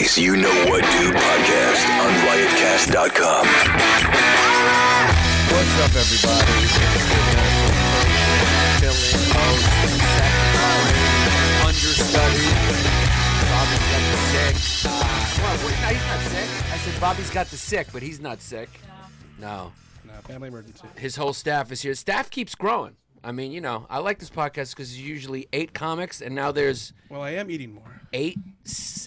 Bobby's You Know What Dude podcast on riotcast.com. What's up, everybody? It's the fill-in host, understudy. Bobby's got the sick. No, he's not sick. I said Bobby's got the sick, but he's not sick. No, family emergency. his whole staff is here. Staff keeps growing. I mean, you know, I like this podcast because there's usually 8 comics, and now there's Well, I am eating more. 8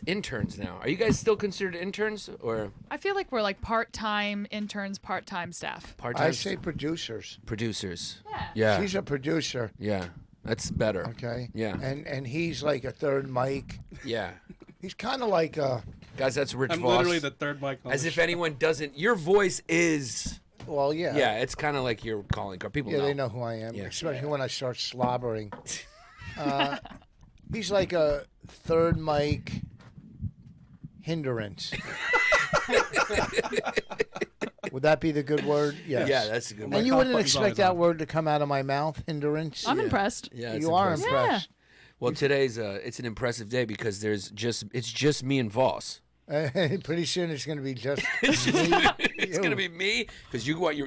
interns now. Are you guys still considered interns or I feel like we're like part-time interns, part-time staff. part-time? I say producers. producers. Yeah. She's a producer, Yeah, that's better. okay? Yeah. And he's like a third mic. Yeah. He's kind of like Guys, that's Rich I'm Vos. literally the third mic on As the if show. anyone doesn't. Your voice is. well, yeah. Yeah, it's kind of like your calling card. People Yeah, know. they know who I am, Yeah. especially when I start slobbering. He's like a third mic hindrance. Would that be the good word? Yes. Yeah, that's a good And one. you My wouldn't button's expect always that on. word to come out of my mouth, hindrance. I'm impressed. Yeah, it's you are impressive. impressed. Well, today's it's an impressive day because it's just me and Voss. Pretty soon it's going to be just It's gonna be me because you want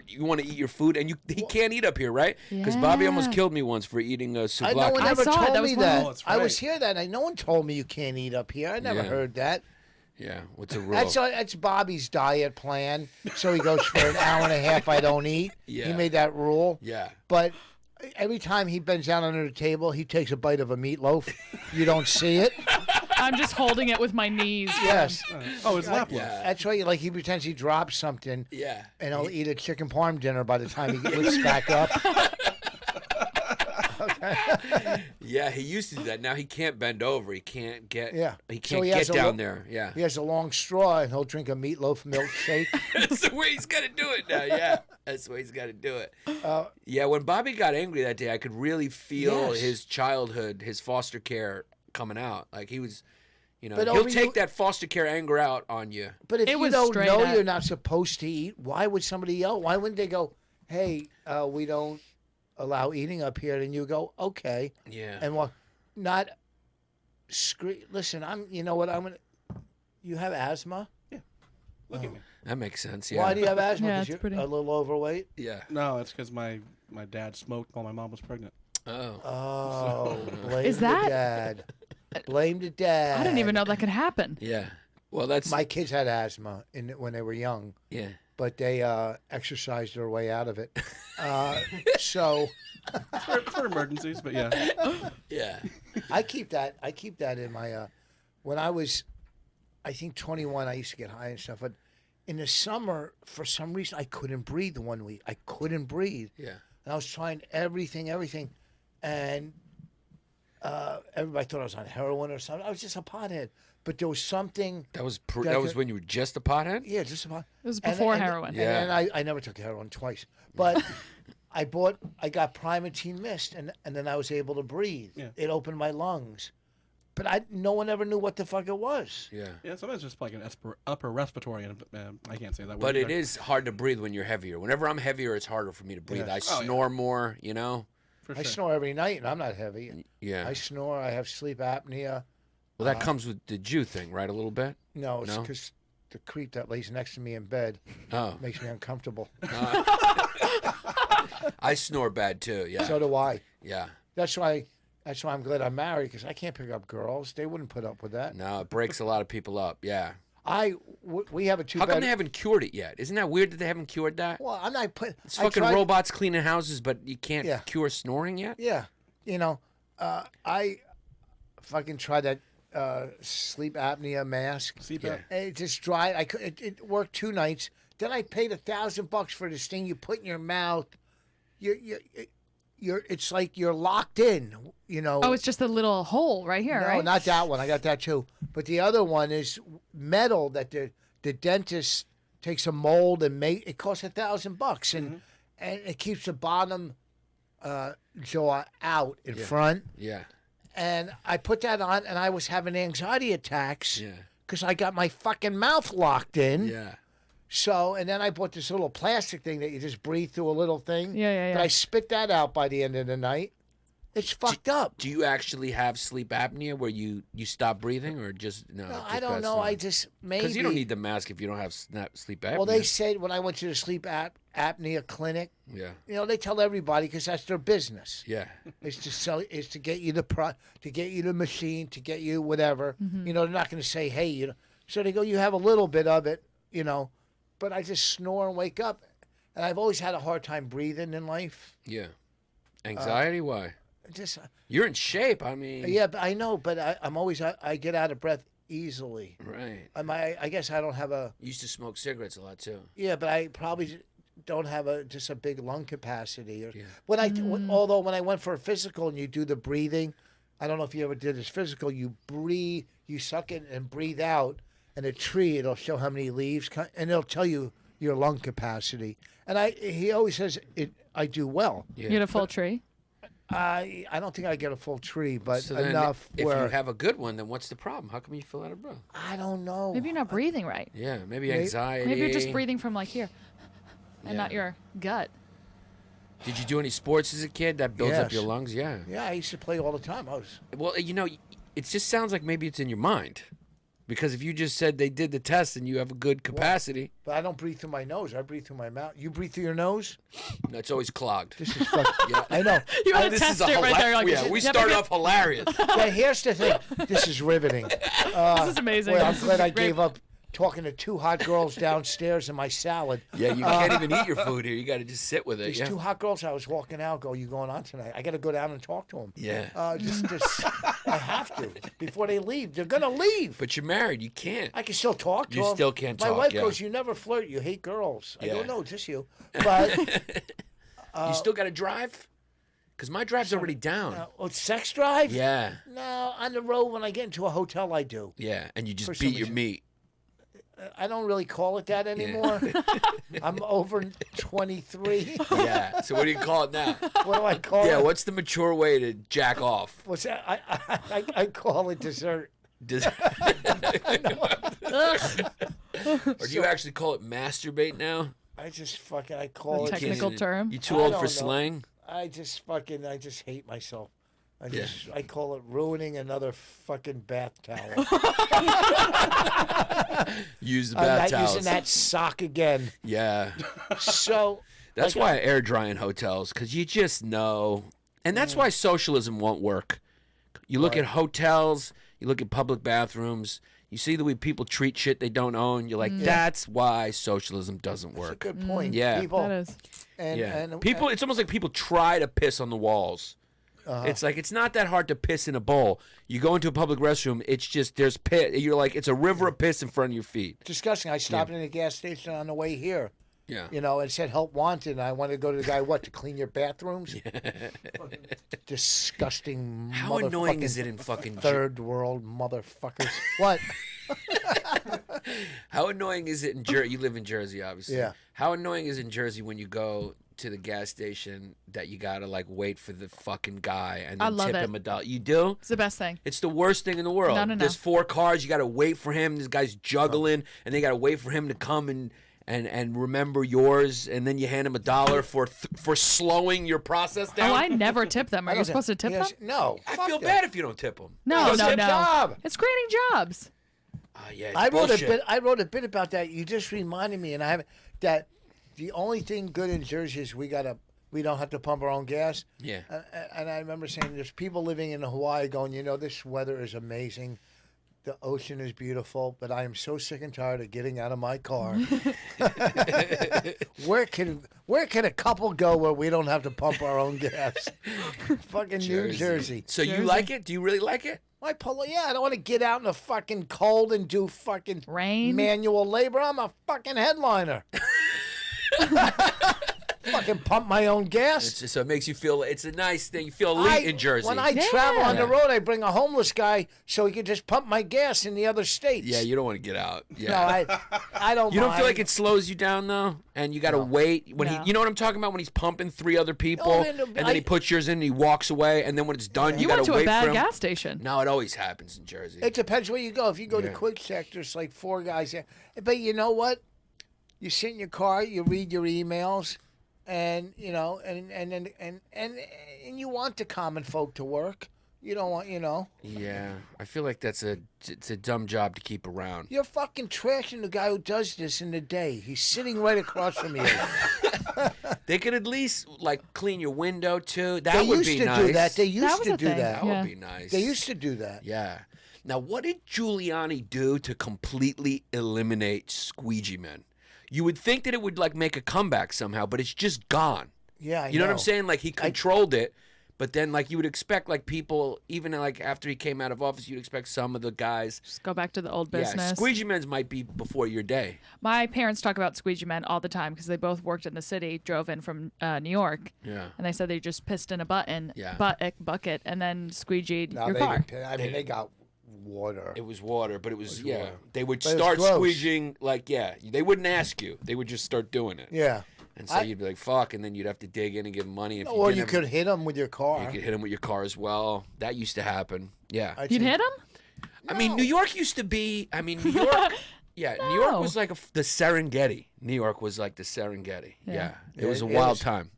to eat your food and he can't eat up here, right? Because Bobby almost Yeah. killed me once for eating No souvlaki. one I ever saw it. told That me was that. Oh, that's I was right. here that night. No one told me you can't eat up here. I never Yeah. heard that. Yeah, what's a rule? That's Bobby's diet plan. So he goes for an hour and a half. I don't eat. Yeah. He made that rule. Yeah. But every time he bends down under the table, he takes a bite of a meatloaf. You don't see it. I'm just holding it with my knees. Yes. Oh, it's lap loaf. Yeah. That's why he pretends he dropped something. Yeah. And he'll eat a chicken parm dinner by the time he lifts back up. Yeah, he used to do that. Now he can't bend over. He can't get. Yeah. He So can't he get has a down lo- there. Yeah. He has a long straw and he'll drink a meatloaf milkshake. That's the way he's got to do it now. Yeah, that's the way he's got to do it. Yeah, when Bobby got angry that day, I could really feel Yes. his childhood, his foster care coming out. Like he was, But he'll over take you- that foster care anger out on you. But if It you was don't straight know up. you're not supposed to eat, why would somebody yell? Why wouldn't they go, hey, we don't allow eating up here? And you go, okay. Yeah. And well, not scream. Listen, you know what? You have asthma? Look at me. That makes sense. Yeah. Why do you have asthma? Yeah, 'Cause it's you're pretty- a little overweight? Yeah. No, it's because my dad smoked while my mom was pregnant. Oh. Oh, blame Is the that- dad. Blame the dad. I didn't even know that could happen. Yeah. Well, that's My kids had asthma when they were young, yeah. but they exercised their way out of it. So For emergencies, but yeah. Yeah. I keep that in my when I was I think 21 I used to get high and stuff, but in the summer for some reason I couldn't breathe the one week. I couldn't breathe. Yeah. And I was trying everything and everybody thought I was on heroin or something. I was just a pothead. But there was something That was That that was could- when you were just a pothead. yeah, just a pot. It was before and, heroin. And Yeah. then I never took heroin twice. But I got Primatine Mist and then I was able to breathe. Yeah. It opened my lungs. But no one ever knew what the fuck it was. Yeah. Yeah, sometimes just like an upper respiratory, I can't say that word. But it either. is hard to breathe when you're heavier. Whenever I'm heavier, it's harder for me to breathe. Yes. I Oh, yeah. snore more, you know? For I sure. snore every night and I'm not heavy. Yeah. I snore. I have sleep apnea. Well, that comes with the Jew thing, right? A little bit? No, it's No? because the creep that lays next to me in bed Oh. makes me uncomfortable. I snore bad too, yeah. So do I. Yeah. That's why I'm glad I'm married because I can't pick up girls. They wouldn't put up with that. No, it breaks a lot of people up, yeah. We have a How two-bed. come they haven't cured it yet? Isn't that weird that they haven't cured that? Well, I'm not putting. It's fucking robots cleaning houses, but you can't Yeah. cure snoring yet? Yeah, I fucking tried that sleep apnea mask. CPAP. It just dried. It worked 2 nights. Then I paid $1,000 for this thing you put in your mouth. It's like you're locked in. Oh, it's just a little hole right here, no, right? not that one. I got that too. But the other one is metal that the dentist takes a mold and make. It costs $1,000 and it keeps the bottom jaw out in front. Yeah. And I put that on, and I was having anxiety attacks Yeah. because I got my fucking mouth locked in. Yeah. So, and then I bought this little plastic thing that you just breathe through a little thing. Yeah. But I spit that out by the end of the night. It's fucked up. Do you actually have sleep apnea where you stop breathing or just no? No, I don't know. I just maybe because you don't need the mask if you don't have sleep apnea. Well, they said when I went to the sleep apnea clinic, yeah, they tell everybody because that's their business. yeah, It's to sell. It's to get you to get you the machine, to get you whatever. They're not going to say, hey, So they go, you have a little bit of it, but I just snore and wake up, and I've always had a hard time breathing in life. yeah. Anxiety? Why? Just You're in shape. I mean, yeah, but I know, but I'm always I get out of breath easily. right. I guess I don't have a You used to smoke cigarettes a lot too. yeah, but I probably don't have just a big lung capacity. Or Yeah. Although when I went for a physical and you do the breathing, I don't know if you ever did this physical. You breathe, you suck in and breathe out, and a tree it'll show how many leaves, and it'll tell you your lung capacity. And he always says I do well. Yeah. You had a full tree. I don't think I get a full tree, but So then enough if where you have a good one, then what's the problem? How come you feel out of breath? I don't know. Maybe you're not breathing right. Yeah, maybe anxiety. Maybe you're just breathing from like here, and Yeah. not your gut. Did you do any sports as a kid that builds up Yes. your lungs? Yeah. Yeah, I used to play all the time. Well, it just sounds like maybe it's in your mind. Because if you just said they did the test and you have a good capacity, But I don't breathe through my nose. I breathe through my mouth. You breathe through your nose? it's always clogged. This is fucking. Yeah. I know. You want to This test is a it right there. Like, yeah, we you have a start good- off hilarious. Yeah, here's the thing. This is riveting. This is amazing. Boy, I'm This is glad I great. gave up talking to two hot girls downstairs in my salad. Yeah, you can't even eat your food here. You got to just sit with it. These Yeah. two hot girls, I was walking out, go, you going on tonight? I got to go down and talk to them. Yeah. Just, I have to before they leave. They're going to leave. But you're married. You can't. I can still talk to You them. still can't My talk, wife yeah. goes, you never flirt. You hate girls. I go, Yeah. no, just you. But You still got to drive? Because my drive's already down. sex drive? Yeah. No, on the road when I get into a hotel, I do. Yeah. And you just For some beat your reason. meat. I don't really call it that anymore. I'm over 23. Yeah. So what do you call it now? What do I call Yeah. it? What's the mature way to jack off? What's that? I call it dessert. Does- or do you actually call it masturbate now? I just fucking I call The it. technical term? You too I old don't for know. slang? I just hate myself. I call it ruining another fucking bath towel. Use the I'm bath not towels. using that sock again. Yeah. So That's like, why I air dry in hotels, because you just know. And that's why socialism won't work. You look at hotels, you look at public bathrooms, you see the way people treat shit they don't own. You're like, that's why socialism doesn't that's a work. good point. Yeah. People, That is. and, Yeah. and People, it's almost like people try to piss on the walls. It's like, it's not that hard to piss in a bowl. You go into a public restroom, it's just, there's piss. You're like, it's a river of piss in front of your feet. disgusting. I stopped in a gas station on the way here. Yeah. It said help wanted, and I wanted to go to the guy, to clean your bathrooms? Disgusting How annoying motherfucking is it in fucking third world motherfuckers? What? How annoying is it in Jersey? You live in Jersey, obviously. Yeah. How annoying is it in Jersey when you go to the gas station that you gotta wait for the fucking guy and I then love tip it. him $1? You do? It's the best thing. It's the worst thing in the world. No. There's 4 cars. You gotta wait for him. This guy's juggling, and they gotta wait for him to come and remember yours, and then you hand him $1 for slowing your process down. Oh, I never tip them. Are you supposed to tip them? No. I fuck feel that. bad if you don't tip him. No, It's no, a no. job. It's creating jobs. Yeah, it's I wrote bullshit. I wrote a bit about that. You just reminded me, and I haven't. That the only thing good in Jersey is we don't have to pump our own gas. Yeah. And I remember saying, there's people living in Hawaii going, this weather is amazing. The ocean is beautiful, but I am so sick and tired of getting out of my car. Where can a couple go where we don't have to pump our own gas? Fucking New Jersey. So you like it? Do you really like it? My polo, yeah, I don't want to get out in the fucking cold and do fucking Rain? manual labor. I'm a fucking headliner. Fucking pump my own gas. So it makes you feel, it's a nice thing. You feel elite in Jersey. When I travel on the Yeah. road, I bring a homeless guy so he can just pump my gas in the other states. Yeah, you don't want to get out. No, Yeah. I don't. You don't feel mind. like it slows you down though, and you got to wait when No. he. You know what I'm talking about when he's pumping 3 other people, Oh, and and then he puts yours in, and he walks away, and then when it's done, you You got went to to wait a bad for him. gas station. No, it always happens in Jersey. It depends where you go. If you go to Yeah. quick check, there's like 4 guys there. But you know what? You sit in your car, you read your emails, and and you want the common folk to work. You don't want, Yeah, I feel like it's a dumb job to keep around. You're fucking trashing the guy who does this in the day. He's sitting right across from you. They could at least like clean your window too. That They would used be to nice. do that. They That used was to a do thing. that. That Yeah. would be nice. They used to do that. Yeah. Now, what did Giuliani do to completely eliminate squeegee men? You would think that it would like make a comeback somehow, but it's just gone. Yeah, I You know what I'm know. saying? Like he controlled it, but then like you would expect like people, even like after he came out of office, you'd expect some of the guys. Just go back to the old Yeah, business. squeegee men's might be before your day. My parents talk about squeegee men all the time because they both worked in the city, drove in from New York, Yeah. and they said they just pissed in a Yeah. bucket and then squeegeed No, your they car. didn't. I mean, they got water. It was water, but it was yeah. water. They would But it was start gross. squeegeeing like they wouldn't ask you. They would just start doing it. Yeah. And so you'd be like, fuck, and then you'd have to dig in and give them money. If Or didn't you have- could hit them with your You car. could hit them with your car as well. That used to happen. Yeah. I You'd think- hit him? I mean, New York used to be. I mean, New York. Yeah, New York No. was like the Serengeti. New York was like the Serengeti. Yeah, it was a it wild was- time.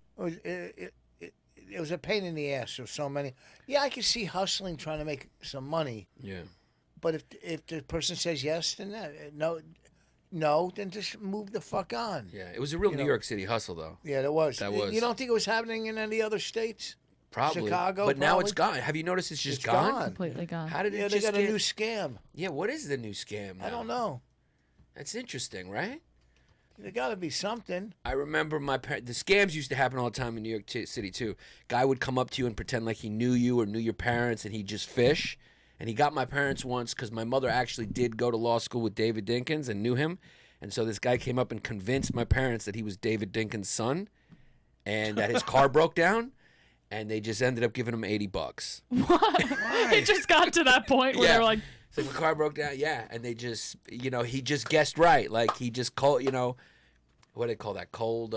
It was a pain in the ass. There were so many. Yeah, I could see hustling, trying to make some money. Yeah, But if the person says yes, then no, then just move the fuck on. yeah. It was a real You New know. York City hustle, though. Yeah, there was. That was. You don't think it was happening in any other states? Probably. Chicago, but now it's probably? gone. Have you noticed it's just It's gone? gone. Completely gone. How did it Yeah, they just got a get? new scam. Yeah, what is the new scam? Now? I don't know. That's interesting, right? There got to be something. I remember the scams used to happen all the time in New York City too. Guy would come up to you and pretend like he knew you or knew your parents, and he'd just fish. And he got my parents once because my mother actually did go to law school with David Dinkins and knew him. And so this guy came up and convinced my parents that he was David Dinkins' son, and that his car broke down. And they just ended up giving him $80. It just got to that point where Yeah. they were like, So the car broke down, yeah, and they just, he just guessed right. Like he just called, what do they call that? Cold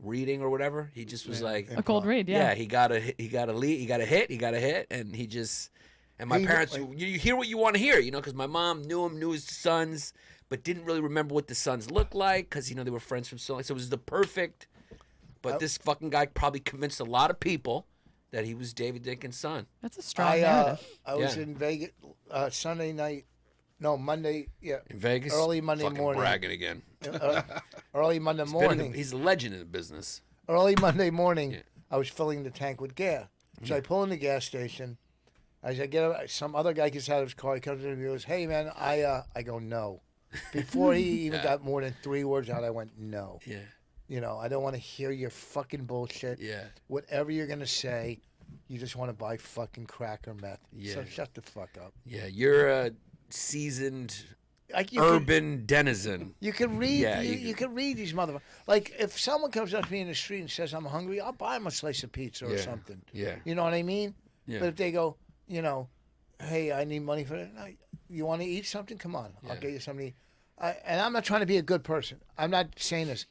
reading or whatever. He just was like, a cold read, yeah. he got a lead, he got a hit, and he just, and my parents, you hear what you want to hear, because my mom knew him, knew his sons, but didn't really remember what the sons looked like because they were friends from so long. So it was the perfect. But this fucking guy probably convinced a lot of people that he was David Dinkins' son. That's a strong narrative. I was Yeah. in Vegas Sunday night. No, Monday. Yeah, In Vegas, Early Monday fucking morning. bragging again. early Monday morning. He's a legend in the business. Early Monday morning, Yeah. I was filling the tank with gas. So I pull in the gas station. As I get out, some other guy gets out of his car. He comes in and he goes, "Hey man, I go no." Before he even got more than 3 words out, I went no. Yeah, I don't want to hear your fucking bullshit. yeah. Whatever you're gonna say, you just want to buy fucking crack or meth. So Yeah. shut the fuck up. Yeah, you're a seasoned Like you urban denizen. You can read. Yeah, you can read these motherfuckers. Like if someone comes up to me in the street and says I'm hungry, I'll buy him a slice of pizza or Yeah, something. yeah. You know what I mean? Yeah. But if they go, hey, I need money for that. No, you want to eat something? Come on, I'll Yeah. get you something. And I'm not trying to be a good person. I'm not saying this.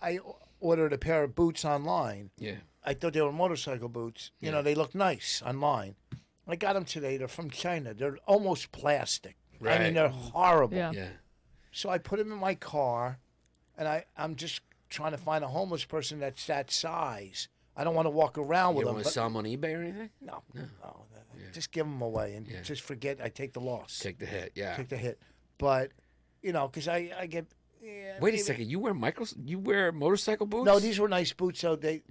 I ordered a pair of boots online. Yeah. I thought they were motorcycle boots. They look nice online. I got them today. They're from China. They're almost plastic. I Right. mean, they're horrible. Yeah. Yeah. So I put them in my car, and I'm just trying to find a homeless person that's that size. I don't want to walk around You with don't them. want But to sell them on eBay or anything? no. Just give them away and just forget I take the loss. Take the hit. Yeah. Take the hit. But, because I get... Yeah, Wait a maybe- second. You wear motorcycle boots? No, these were nice boots, so they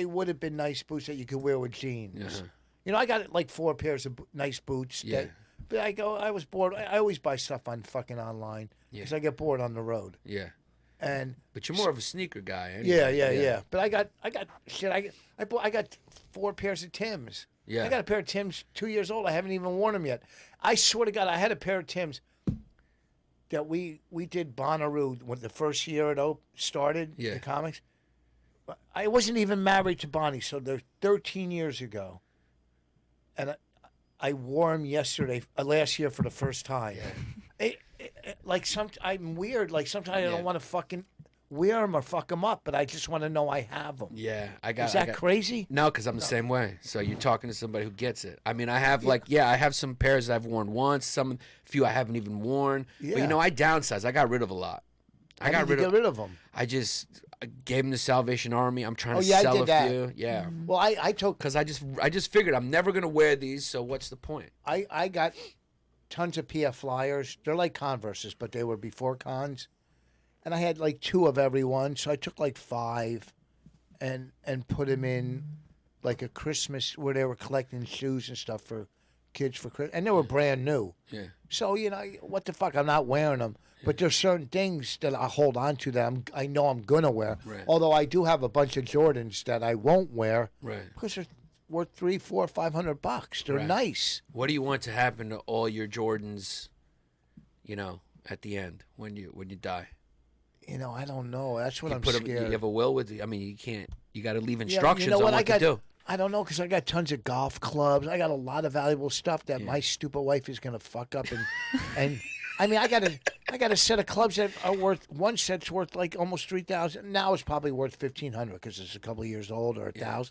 would have been nice boots that you could wear with jeans. I got like 4 pairs of nice boots. Yeah. But I was bored. I always buy stuff on fucking online because I get bored on the road. Yeah. And But you're more of a sneaker guy. yeah, Anyway. yeah. But I got shit. I got 4 pairs of Timbs. Yeah. I got a pair of Timbs 2 years old. I haven't even worn them yet. I swear to God, I had a pair of Timbs that we did Bonnaroo when the first year it started. Yeah. The comics. But I wasn't even married to Bonnie, so they're 13 years ago. And I wore them last year for the first time. I'm weird. Like sometimes I Yeah. don't want to fucking wear them or fuck them up, but I just want to know I have them. Yeah. Is that crazy? No, because I'm the same way. So you're talking to somebody who gets it. I mean, I have I have some pairs I've worn once, a few I haven't even worn. Yeah. But I downsized. I got rid of a lot. I got get rid of them. I just gave them the Salvation Army. I'm trying to I sell did a that. few. Yeah. Well, I took. Because I just figured I'm never gonna wear these, so what's the point? I got tons of PF flyers. They're like Converses, but they were before cons. And I had like 2 of every one, so I took like 5 and put them in like a Christmas where they were collecting shoes and stuff for kids for Christmas. And they were brand new. Yeah. So, what the fuck? I'm not wearing them. But there's certain things that I hold on to that I know I'm going to wear. Right. Although I do have a bunch of Jordans that I won't wear. Right. Because they're worth $300, $400, $500. They're Right. nice. What do you want to happen to all your Jordans, at the end when you die? I don't know. That's what I'm You scared. have a will with I mean, you can't. You got to leave Yeah, instructions on what what to do. I don't know because I got tons of golf clubs. I got a lot of valuable stuff that my stupid wife is gonna fuck up and I mean I got a set of clubs that are worth one set's worth like almost $3,000. Now it's probably worth $1,500 because it's a couple of years old or $1,000.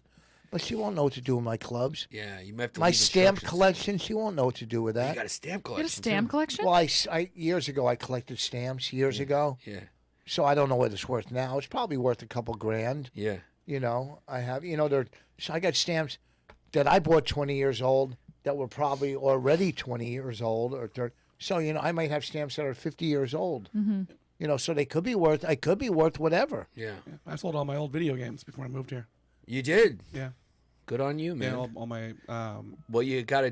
But she won't know what to do with my clubs. Yeah, you may have to. My leave stamp instructions. collection, she won't know what to do with You that. got a stamp You collection. got a stamp too. collection? Well, I years ago I collected stamps years ago, Yeah. so I don't know what it's worth now. It's probably worth a couple grand. Yeah. I have, so I got stamps that I bought 20 years old that were probably already 20 years old or 30. So, I might have stamps that are 50 years old. Mm-hmm. So I could be worth whatever. Yeah. I sold all my old video games before I moved here. You did. Yeah. Good on you, man. Yeah, all my. Well, you got a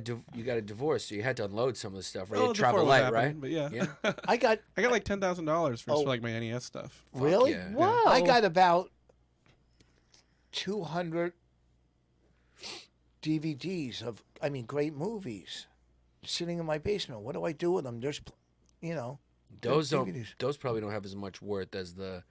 divorce, so you had to unload some of the stuff, right? You Oh, had the travel before light, was right? happening, But yeah, Yeah. I got, I got like $10,000 for like my NES stuff. really? yeah. Whoa. I got about 200 DVDs of, great movies sitting in my basement. What do I do with them? There's, Those DVDs. those probably don't have as much worth as the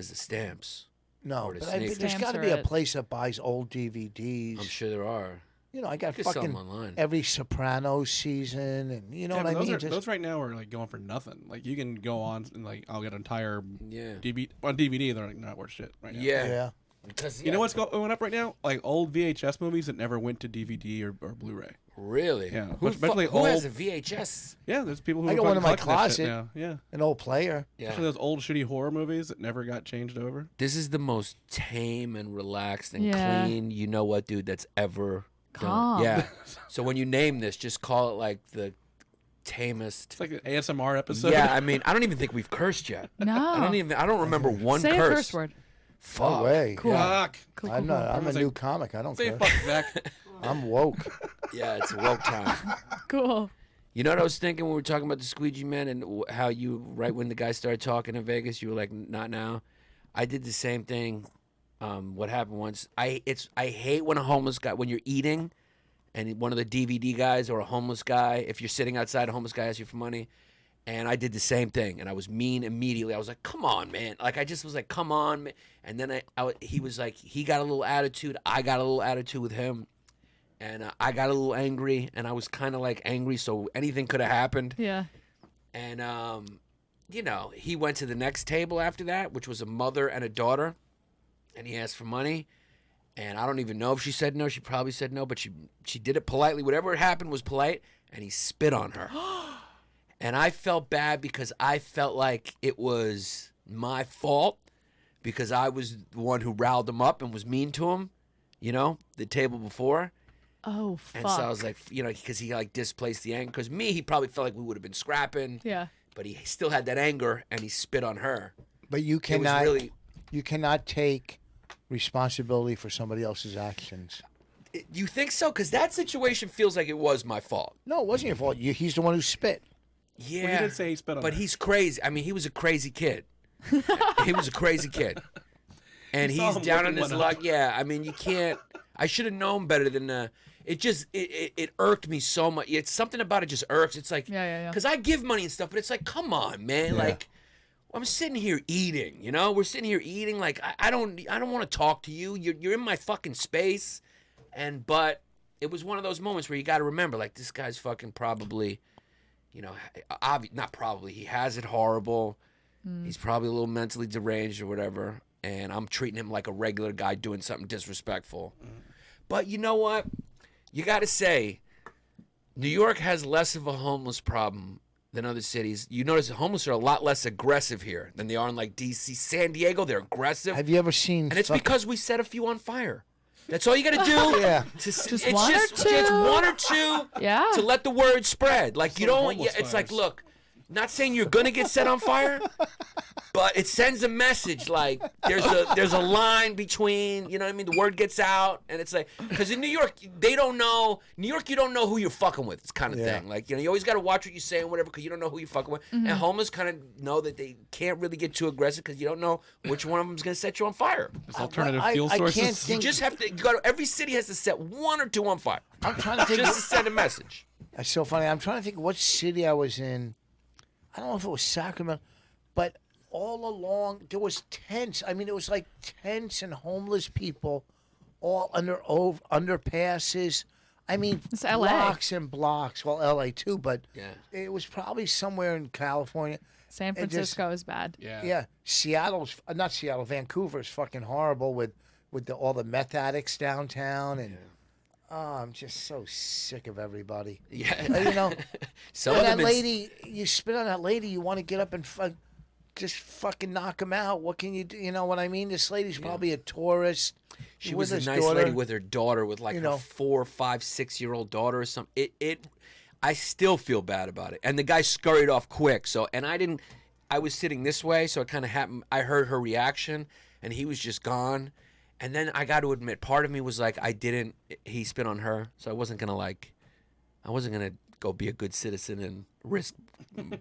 stamps. No, Or the but sneakers. there's got to Stamps be are a it. place that buys old DVDs. I'm sure there are. I got You can sell fucking 'em online. every Sopranos season, and you know Yeah, what I but those mean. are, Just- those right now are like going for nothing. Like you can go on and like I'll get an entire Yeah. DVD on DVD. They're like not worth shit right now. Yeah. yeah. Because You know what's going up right now? Like old VHS movies that never went to DVD or Blu-ray. Really? Yeah, Who, but especially who has a old- VHS? Yeah, there's people who I got fucking one in my collect that shit closet. now. Yeah, An old player. Yeah. especially those old shitty horror movies that never got changed over. This is the most tame and relaxed and Yeah. clean, you know what, dude, that's ever Calm. done. Yeah. So when you name this, just call it like the tamest. It's like an ASMR episode. Yeah, I mean, I don't even think we've cursed yet. No. I don't remember one Say curse. a curse word. Fuck. No way. Cool. Yeah. Fuck. Cool, I'm cool, not. I'm a Everyone's new like, comic. I don't Say care. fuck back. I'm woke. Yeah, it's woke time. cool. You know what I was thinking when we were talking about the squeegee man and how you, right when the guy started talking in Vegas, you were like, not now. I did the same thing. What happened once? I hate when a homeless guy, when you're eating, and one of the DVD guys or a homeless guy, if you're sitting outside, a homeless guy asks you for money. And I did the same thing, and I was mean immediately. I was like, "Come on, man!" Like I just was like, "Come on, man!" And then he was like, he got a little attitude. I got a little attitude with him, and I got a little angry, and I was kind of like angry, so anything could have happened. Yeah. And he went to the next table after that, which was a mother and a daughter, and he asked for money. And I don't even know if she said no. She probably said no, but she did it politely. Whatever happened was polite, and he spit on her. And I felt bad because I felt like it was my fault because I was the one who riled him up and was mean to him, the table before. Oh, fuck. And so I was like, because he like displaced the anger. Because me, he probably felt like we would have been scrapping. Yeah. But he still had that anger, and he spit on her. But you It was cannot. really, You cannot take responsibility for somebody else's actions. you think so? Because that situation feels like it was my fault. No, it wasn't your fault. He's the one who spit. Yeah. Well, you did say he spit on But her. he's crazy. I mean, he was a crazy kid. He was a crazy kid. And You saw he's him down on looking his one luck. up. Yeah, I mean, you can't. I should have known better than. It irked me so much. It's something about it just irks. It's like, Yeah. because I give money and stuff, but it's like, come on, man. Yeah. Like, I'm sitting here eating. We're sitting here eating. Like, I don't want to talk to you. You're in my fucking space. But it was one of those moments where you got to remember, like, this guy's fucking probably, not probably. He has it horrible. He's probably a little mentally deranged or whatever. And I'm treating him like a regular guy doing something disrespectful. But you know what? You got to say, New York has less of a homeless problem than other cities. You notice the homeless are a lot less aggressive here than they are in like D.C., San Diego. They're aggressive. Have you ever seen? And it's because we set a few on fire. That's all you got to do. Yeah. Just one or two? Just one or two. Yeah. To let the word spread. Like you So don't. homeless It's like, fires. look, not saying you're gonna get set on fire, but it sends a message. Like there's a line between. You know what I mean? The word gets out, and it's like because in New York they don't know. New York, you don't know who you're fucking with. It's kind of thing. Like you always got to watch what you say and whatever because you don't know who you're fucking with. And homeless kind of know that they can't really get too aggressive because you don't know which one of them is gonna set you on fire. There's alternative fuel I sources. can't You think. just have to. You got every city has to set one or two on fire. I'm trying to think. Just to send a message. That's so funny. I'm trying to think what city I was in. I don't know if it was Sacramento, but all along there was tents. I mean, it was like tents and homeless people all under underpasses. I mean, It's LA. blocks and blocks. Well, LA too, but Yeah. it was probably somewhere in California. San It just- Francisco is bad. Yeah, Seattle's not Seattle. Vancouver's fucking horrible with all the meth addicts downtown, and I'm just so sick of everybody. Yeah. You know, Some and of them that it's- lady, you spit on that lady, you want to get up and just fucking knock him out. What can you do? You know what I mean? This lady's probably a tourist. She with was a his nice daughter. lady with her daughter, with like You her know. 4, 5, 6-year-old daughter or something. I still feel bad about it. And the guy scurried off quick. So, and I was sitting this way, so it kind of happened. I heard her reaction, and he was just gone. And then I got to admit, part of me was like, he spit on her, so I wasn't gonna go be a good citizen and risk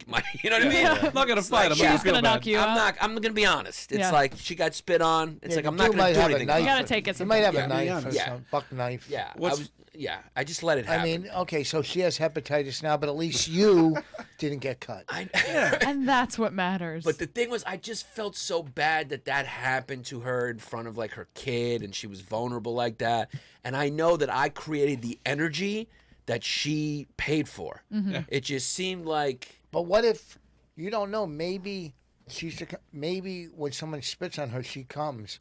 my, you know what I mean? I'm not gonna fight. I'm yeah. not She's gonna knock you out. I'm gonna be honest. It's Yeah. like she got spit on. It's Yeah, like the I'm not dude gonna might do have a anything. knife. about it. You gotta take it He might have Yeah. a knife or Yeah. some buck knife. Yeah, What's- I just let it happen. I mean, okay, so she has hepatitis now, but at least you didn't get cut. And that's what matters. But the thing was, I just felt so bad that happened to her in front of like her kid, and she was vulnerable like that. And I know that I created the energy that she paid for. It just seemed like But what if you don't know? Maybe maybe when someone spits on her, she comes.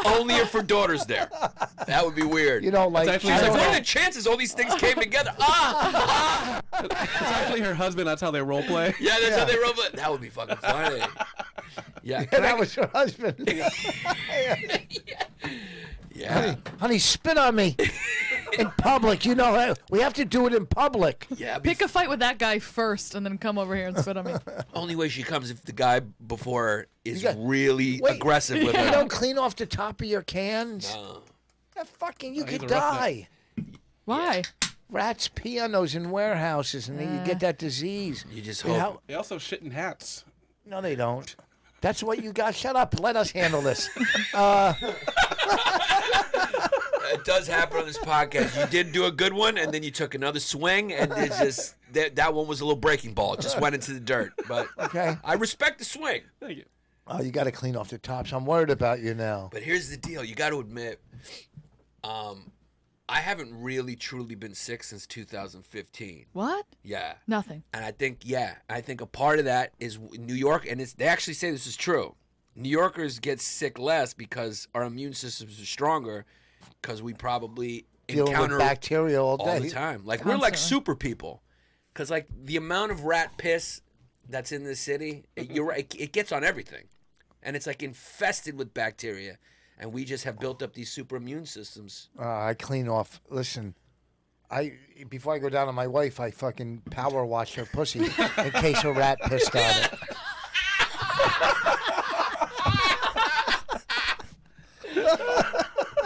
only if her daughter's there. That would be weird. You know, like actually She's I like, don't what know. are the chances all these things came together? It's actually her husband. That's how they role play. Yeah, that's how they wrote it. That would be fucking funny. Yeah, Yeah, that was her husband. yeah, Honey, spit on me in public. You know, we have to do it in public. yeah. Pick a fight with that guy first, and then come over here and spit on me. Only way she comes if the guy before her is got- really Wait, aggressive with You her. don't clean off the top of your cans. No. That fucking, you he's could a roughneck. die. Why? Rats pee on those in warehouses, and then you get that disease. You just You know hope. how- They also shit in hats. No, they don't. That's what you got. Shut up. Let us handle this. It does happen on this podcast. You did do a good one, and then you took another swing, and it's just that one was a little breaking ball. It just went into the dirt. But Okay. I respect the swing. Thank you. Oh, you got to clean off the tops. I'm worried about you now. But here's the deal: you got to admit, I haven't really truly been sick since 2015. What? Yeah. Nothing. And I think a part of that is New York, and they actually say this is true. New Yorkers get sick less because our immune systems are stronger because we probably Dealing encounter with bacteria all day. all the time. Like we're like Constantly. super people, because like the amount of rat piss that's in the city, you're right, it gets on everything, and it's like infested with bacteria, and we just have built up these super immune systems. I clean off. Listen, before I go down on my wife, I fucking power wash her pussy in case a rat pissed on it.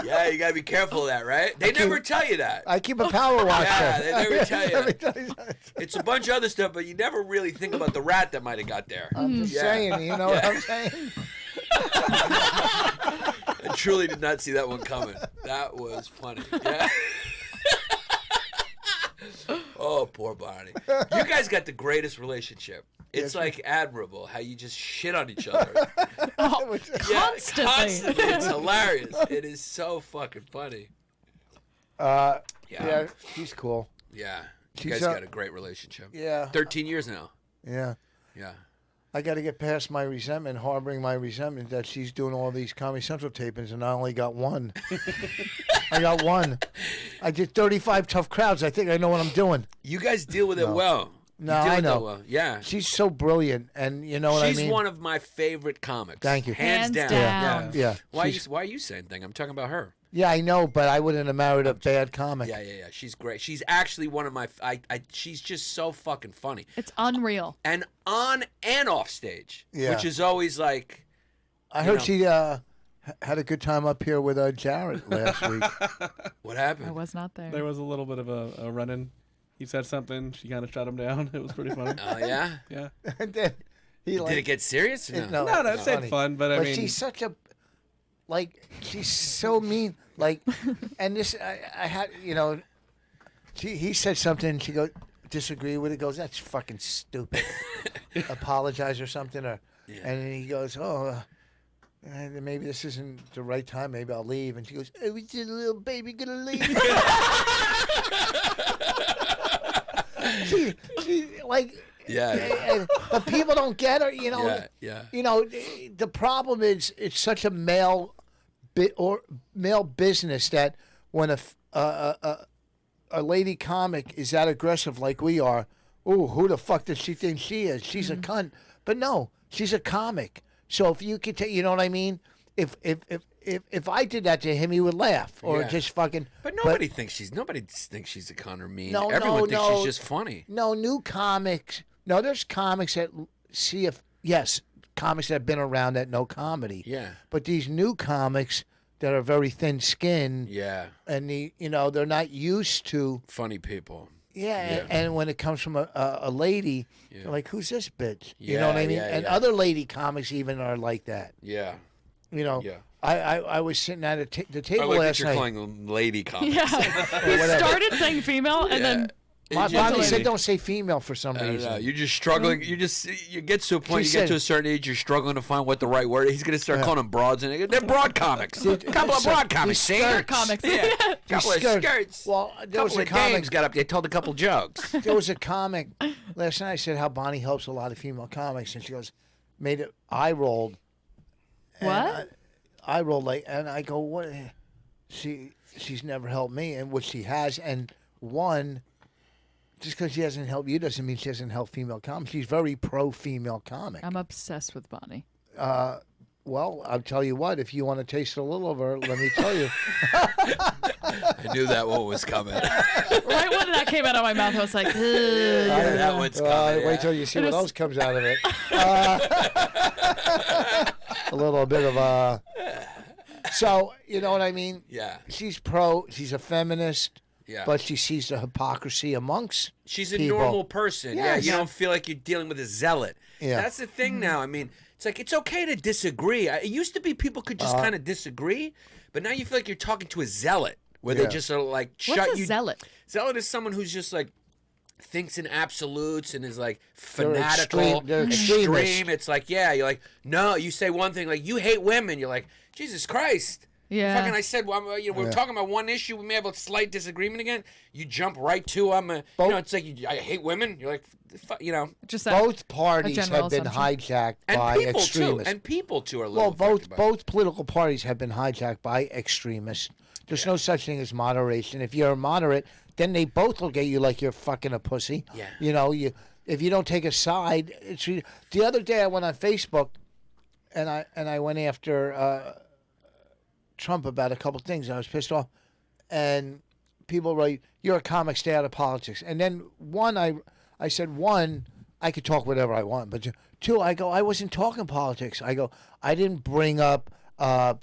Yeah, you gotta be careful of that, right? They never tell you that. I keep a power washer. Yeah, they never tell you. Let me tell you something. It's a bunch of other stuff, but you never really think about the rat that might have got there. I'm just Yeah. saying. You know what I'm saying? I truly did not see that one coming. That was funny. Yeah. Oh, poor Bonnie. You guys got the greatest relationship. It's like admirable how you just shit on each other. Oh, Yeah, constantly. constantly. It's hilarious. It is so fucking funny. Yeah, she's cool. Yeah. You She's guys a- got a great relationship. Yeah. 13 years now. Yeah. Yeah. I got to get past my resentment, harboring my resentment that she's doing all these Comedy Central tapings, and I only got one. I got one. I did 35 tough crowds. I think I know what I'm doing. You guys deal with it well. No, You deal I with know. it well. Yeah. She's so brilliant, and you know what I mean? She's one of my favorite comics. Thank you. Hands down. down. Yeah. Why She's- are you saying thing? I'm talking about her. Yeah, I know, but I wouldn't have married a bad comic. Yeah. She's great. She's actually one of my. She's just so fucking funny, It's unreal. and on and off stage, Yeah. which is always like. I You heard know. she had a good time up here with Jarrett last week. What I happened? was not there. There was a little bit of a run-in. He said something. She kind of shut him down. It was pretty funny. Oh yeah. Yeah. And then he Did it get serious? No. no, No, it's that's funny. fun, but I mean, she's such a she's so mean. Like, and this I had he said something. She goes disagree with it. Goes that's fucking stupid. Apologize or something or and then he goes maybe this isn't the right time. Maybe I'll leave. And she goes, "Oh, is your little baby gonna leave?" she like. Yeah. But people don't get her, you know. Yeah. You know, the problem is it's such a male business that when a lady comic is that aggressive like we are, ooh, who the fuck does she think she is? She's a cunt. But no, she's a comic. So if you could take, you know what I mean? If I did that to him, he would laugh or Yeah. just fucking. But nobody thinks she's a con or mean. No, Everyone thinks no. she's just funny. No, new comics. No, there's comics that see if comics that have been around that know comedy. Yeah. But these new comics that are very thin-skinned Yeah. and they're not used to. Funny people. Yeah, and when it comes from a lady, Yeah. they're like, "Who's this bitch?" You know what I mean? Yeah, And yeah. other lady comics even are like that. Yeah. You know. Yeah. I was sitting at the I table like that last you're night. calling them lady comics. Yeah. He whatever. started saying female and then My It just- mommy said, "Don't say female" for some I don't reason. know. You're just struggling. You get to a point. She You get to said- a certain age. You're struggling to find what the right word is. He's gonna start calling them broads, and they're broad comics. Couple of broad comics. See? skirts. comics. Yeah. Couple of skirts. skirts. Well, there was Couple a of comic. dames got up there, told a couple jokes. There was a comic last night. I said how Bonnie helps a lot of female comics, and she goes, made it. I rolled. What? I rolled like, and I go, what? She's never helped me, and which she has. And one, just because she hasn't helped you doesn't mean she hasn't helped female comics. She's very pro female comic. I'm obsessed with Bonnie. Well, I'll tell you what. If you want to taste a little of her, let me tell you. I knew that one was coming. Right when that came out of my mouth, I was like, "Ugh." Yeah, that one's coming. Wait yeah. till you see It what was- else comes out of it. A little bit of So you know what I mean? Yeah. She's pro. She's a feminist. Yeah. But she sees the hypocrisy amongst. She's a people. normal person. Yeah, Yes. you don't feel like you're dealing with a zealot. Yeah. That's the thing now. I mean, it's like it's okay to disagree. It used to be people could just kind of disagree, but now you feel like you're talking to a zealot, where they Yeah. just are like What's shut a you. zealot? Zealot is someone who's just like thinks in absolutes and is like They're fanatical, extreme- they're extreme. extremists. It's like you're like no. You say one thing like you hate women. You're like Jesus Christ. Yeah. Fucking, I said, well, we're talking about one issue. We may have a slight disagreement again. You jump right to, it's like, I hate women. You're like, Just that. Both parties general have been assumption. hijacked and by people extremists. too. And people too are a Well, little affected by it. both political parties have been hijacked by extremists. There's no such thing as moderation. If you're a moderate, then they both look at you like you're fucking a pussy. Yeah. You know, if you don't take a side, the other day I went on Facebook, and I went after Trump about a couple things. I was pissed off, and people write, "You're a comic, stay out of politics." And then I said, I could talk whatever I want, but two, I go, I wasn't talking politics. I go, I didn't bring up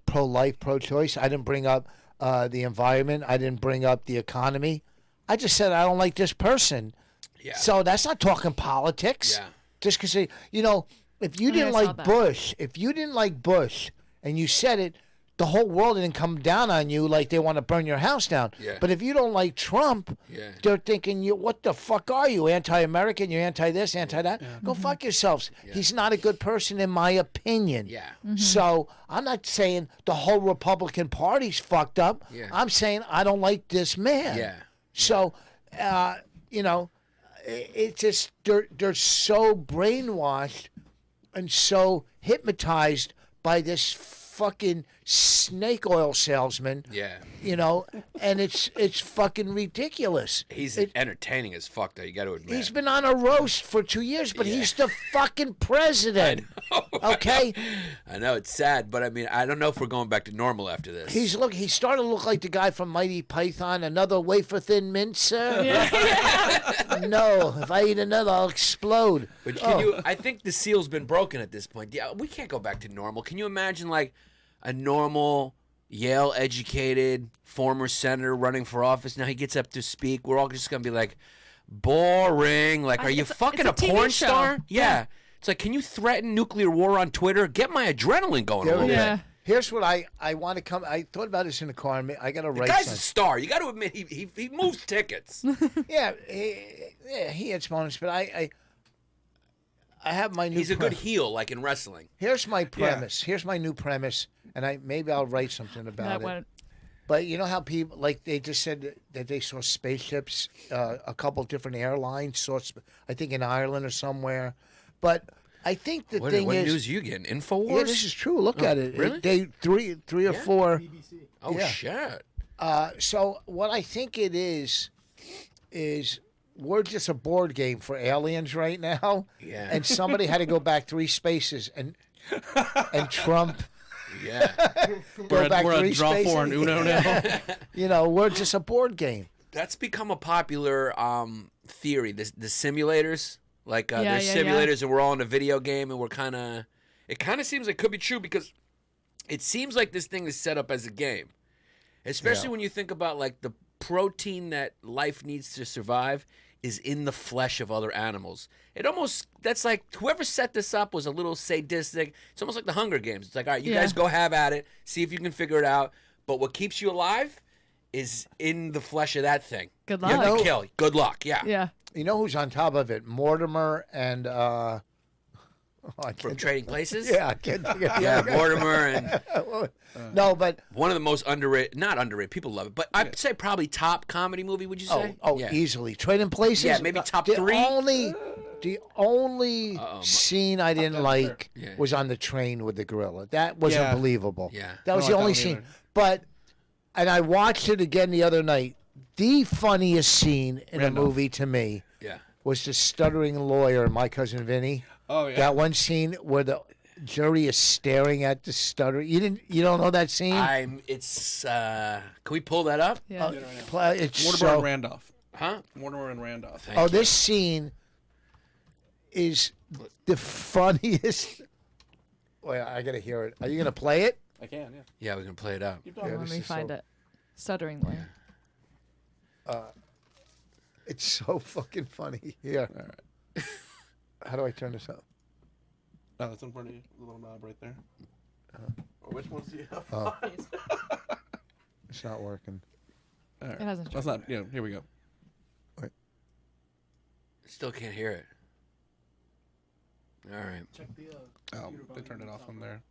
pro-life, pro-choice. I didn't bring up the environment. I didn't bring up the economy. I just said I don't like this person. Yeah. So that's not talking politics. Yeah. Just because if you I didn't saw like that. Bush, and you said it, the whole world didn't come down on you like they want to burn your house down. Yeah. But if you don't like Trump, Yeah. they're thinking, what the fuck are you? Anti-American? You're anti-this, anti-that? Go fuck yourselves. He's not a good person in my opinion. Yeah. So I'm not saying the whole Republican Party's fucked up. Yeah. I'm saying I don't like this man. Yeah. So, it's just they're so brainwashed and so hypnotized by this fucking snake oil salesman. Yeah. You know, and it's fucking ridiculous. He's entertaining as fuck, though. You got to admit. He's been on a roast for 2 years, but he's the fucking president. Okay? I know, it's sad, but I mean, I don't know if we're going back to normal after this. He started to look like the guy from Mighty Python. Another wafer thin mint, sir? No, if I eat another, I'll explode. But can you? I think the seal's been broken at this point. Yeah, we can't go back to normal. Can you imagine like a normal Yale-educated former senator running for office? Now he gets up to speak. We're all just gonna be like, boring. Like, are you fucking a TV porn show. star? Yeah. It's like, can you threaten nuclear war on Twitter? Get my adrenaline going a little bit. Here's what I want to come. I thought about this in the car. And I got to The write guy's something. a star. You got to admit he moves tickets. Yeah, he hits bonus, but I have my new. He's a good heel, like in wrestling. Here's my premise. Here's my new premise, and maybe I'll write something about it. But you know how people, like, they just said that they saw spaceships, a couple different airlines saw, I think in Ireland or somewhere. But I think the thing what is, news are you getting? Infowars? yeah, this is true. Look at it. Really? They three or four. Oh yeah. shit! So what I think it is we're just a board game for aliens right now. Yeah. And somebody had to go back 3 spaces and Trump. Yeah. Go back we're 3 a draw spaces. for an Uno now. You know, we're just a board game. That's become a popular theory. The simulators, like there's yeah. simulators, and we're all in a video game, and it kind of seems like it could be true because it seems like this thing is set up as a game, especially when you think about like the protein that life needs to survive is in the flesh of other animals. That's like whoever set this up was a little sadistic. It's almost like the Hunger Games. It's like, all right, you guys go have at it, see if you can figure it out. But what keeps you alive is in the flesh of that thing. Good You have luck. to kill. Good luck. Yeah. Yeah. You know who's on top of it? Mortimer and I From can't. Trading Places. Yeah, I can't think of Yeah, Mortimer and No, but one of the most underrated. Not underrated. People love it, but I'd say probably top comedy movie. Would you say? yeah. Easily. Trading Places. Yeah, maybe top the 3. The only scene I didn't like Yeah. was on the train with the gorilla. That was Yeah. unbelievable. Yeah. That was I the don't only like that scene. one either. But, and I watched it again the other night. The funniest scene in Randolph. a movie to me Yeah. was the stuttering lawyer, My Cousin Vinny. Oh yeah. That one scene where the jury is staring at the stutter. You don't know that scene? It's. Can we pull that up? Yeah. It's Mortimer so, and Randolph. Huh? Mortimer and Randolph. Thank oh, you. this scene is the funniest. Wait, I gotta hear it. Are you gonna play it? I can. Yeah. Yeah, we can play it up. Keep talking. Yeah, Let this me is find so- it. Stuttering lawyer. It's so fucking funny. Here. All right. How do I turn this up? Oh, that's in front of you. The little knob right there. Or which ones do you have? Oh. It's not working. All right. It hasn't That's not. Yeah. Here we go. Still can't hear it. All right. Oh, they turned it off on there.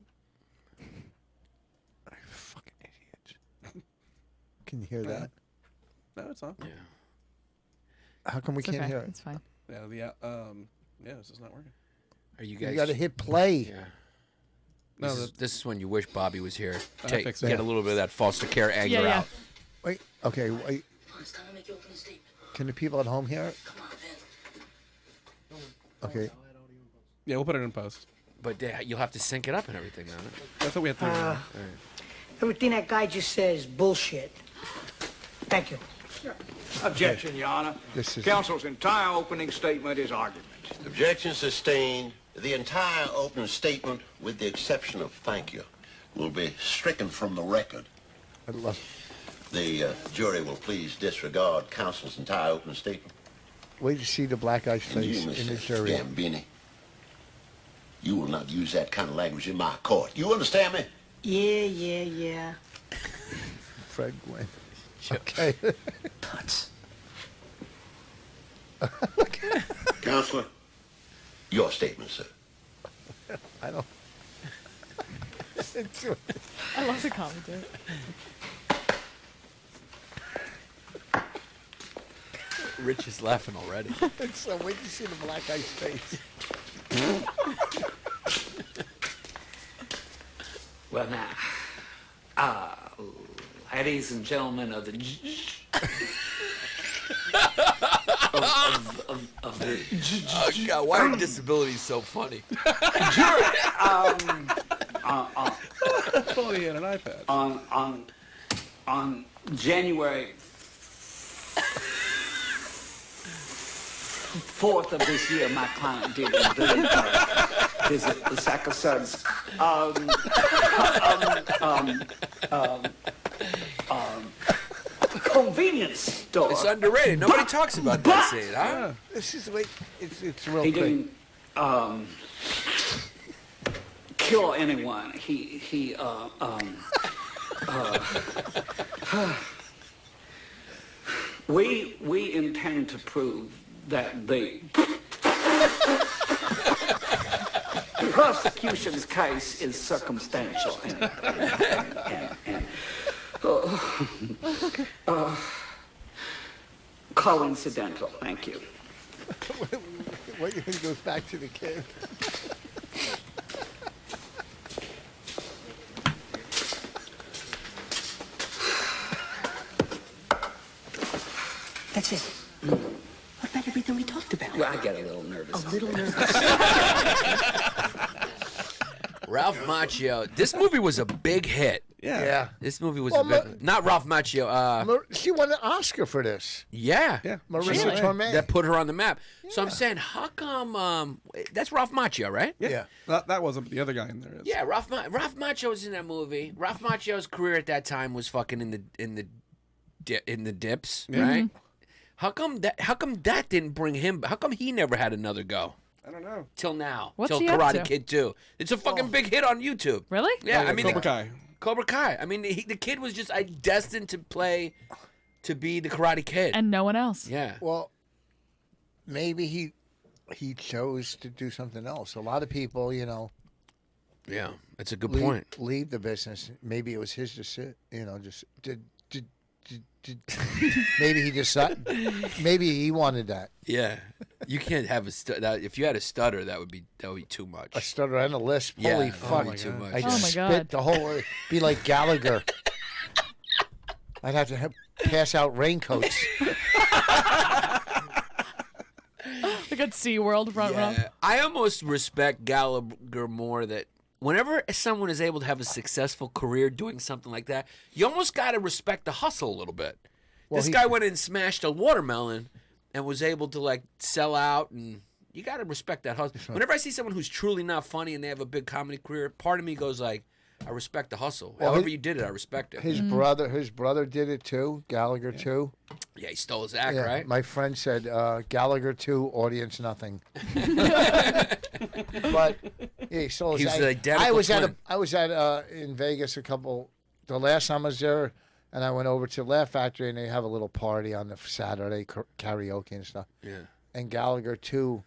Fucking idiots. Can you hear that? No, it's on. Yeah. How come we It's can't okay. hear it? It's fine. Yeah. Yeah. This is not working. Are you guys? You gotta hit play. Yeah. No, This is when you wish Bobby was here. I Take fixed get it. a little bit of that foster care anger Yeah, yeah. out. Wait. Okay. Wait. It's time to make your opening statement. Can the people at home hear it? Come on, Vin. Okay. Yeah, we'll put it in post. But you'll have to sync it up and everything, man. That's what we have to. Everything that guy just says is bullshit. Thank you. Objection, Your Honor. This is- Counsel's entire opening statement is argument. Objection sustained. The entire opening statement, with the exception of thank you, will be stricken from the record. I love. The jury will please disregard counsel's entire opening statement. Wait to see the black guy's And you, face in the Mr. jury. Gambini, you will not use that kind of language in my court. You understand me? Yeah. Fred Gwynn. Okay. Nuts. Counselor, your statement, sir. I don't. I love the commentary. Rich is laughing already. So wait to see the black guy's face. Well, now, ladies and gentlemen of the of the Oh God, why are disabilities so funny? If only he had an iPad. on January 4th of this year, my client did indeed visit the Sack of Suds convenience store. It's underrated. Nobody talks about that scene, huh? This is the way it's real He quick. didn't kill anyone. We intend to prove that the prosecution's case is circumstantial and coincidental. Thank you. What do you think goes back to the kid? That's it. What about everything we talked about? Well, I get a little nervous. A little nervous. Ralph Macchio. This movie was a big hit. Yeah. This movie was Well, a big, not Ralph Macchio. She won an Oscar for this. Yeah. Marissa Tomei. That put her on the map. So I'm saying, how come? That's Ralph Macchio, right? Yeah. That wasn't the other guy in there. Is. Yeah, Ralph Macchio was in that movie. Ralph Macchio's career at that time was fucking in the dips, right? How come that didn't bring him? How come he never had another go? I don't know. Till now. What's till he up Karate to? Kid 2. It's a fucking big hit on YouTube. Really? Yeah, I mean Cobra Kai. Cobra Kai. I mean, the kid was just destined to be the Karate Kid. And no one else. Yeah. Well, maybe he chose to do something else. A lot of people, Yeah, that's a good point. leave the business. Maybe it was his decision. Just did. Maybe he decided. Maybe he wanted that. Yeah, you can't have if you had a stutter, that would be too much. A stutter and a lisp. Yeah. Holy Oh fuck! my God. I Oh just my spit God. the whole. Be like Gallagher. I'd have to pass out raincoats. Like at SeaWorld front row. Yeah, I almost respect Gallagher more. That whenever someone is able to have a successful career doing something like that, you almost got to respect the hustle a little bit. Well, This guy went and smashed a watermelon and was able to sell out, and you got to respect that hustle. Whenever I see someone who's truly not funny and they have a big comedy career, part of me goes I respect the hustle. Well, However you did it, I respect it. His brother did it too. Gallagher too. Yeah, he stole his act, Yeah, right? my friend said Gallagher too. Audience nothing. But yeah, he stole his He was act. the identical I was at in Vegas the last time I was there, and I went over to Laugh Factory, and they have a little party on the Saturday, karaoke and stuff. Yeah. And Gallagher too.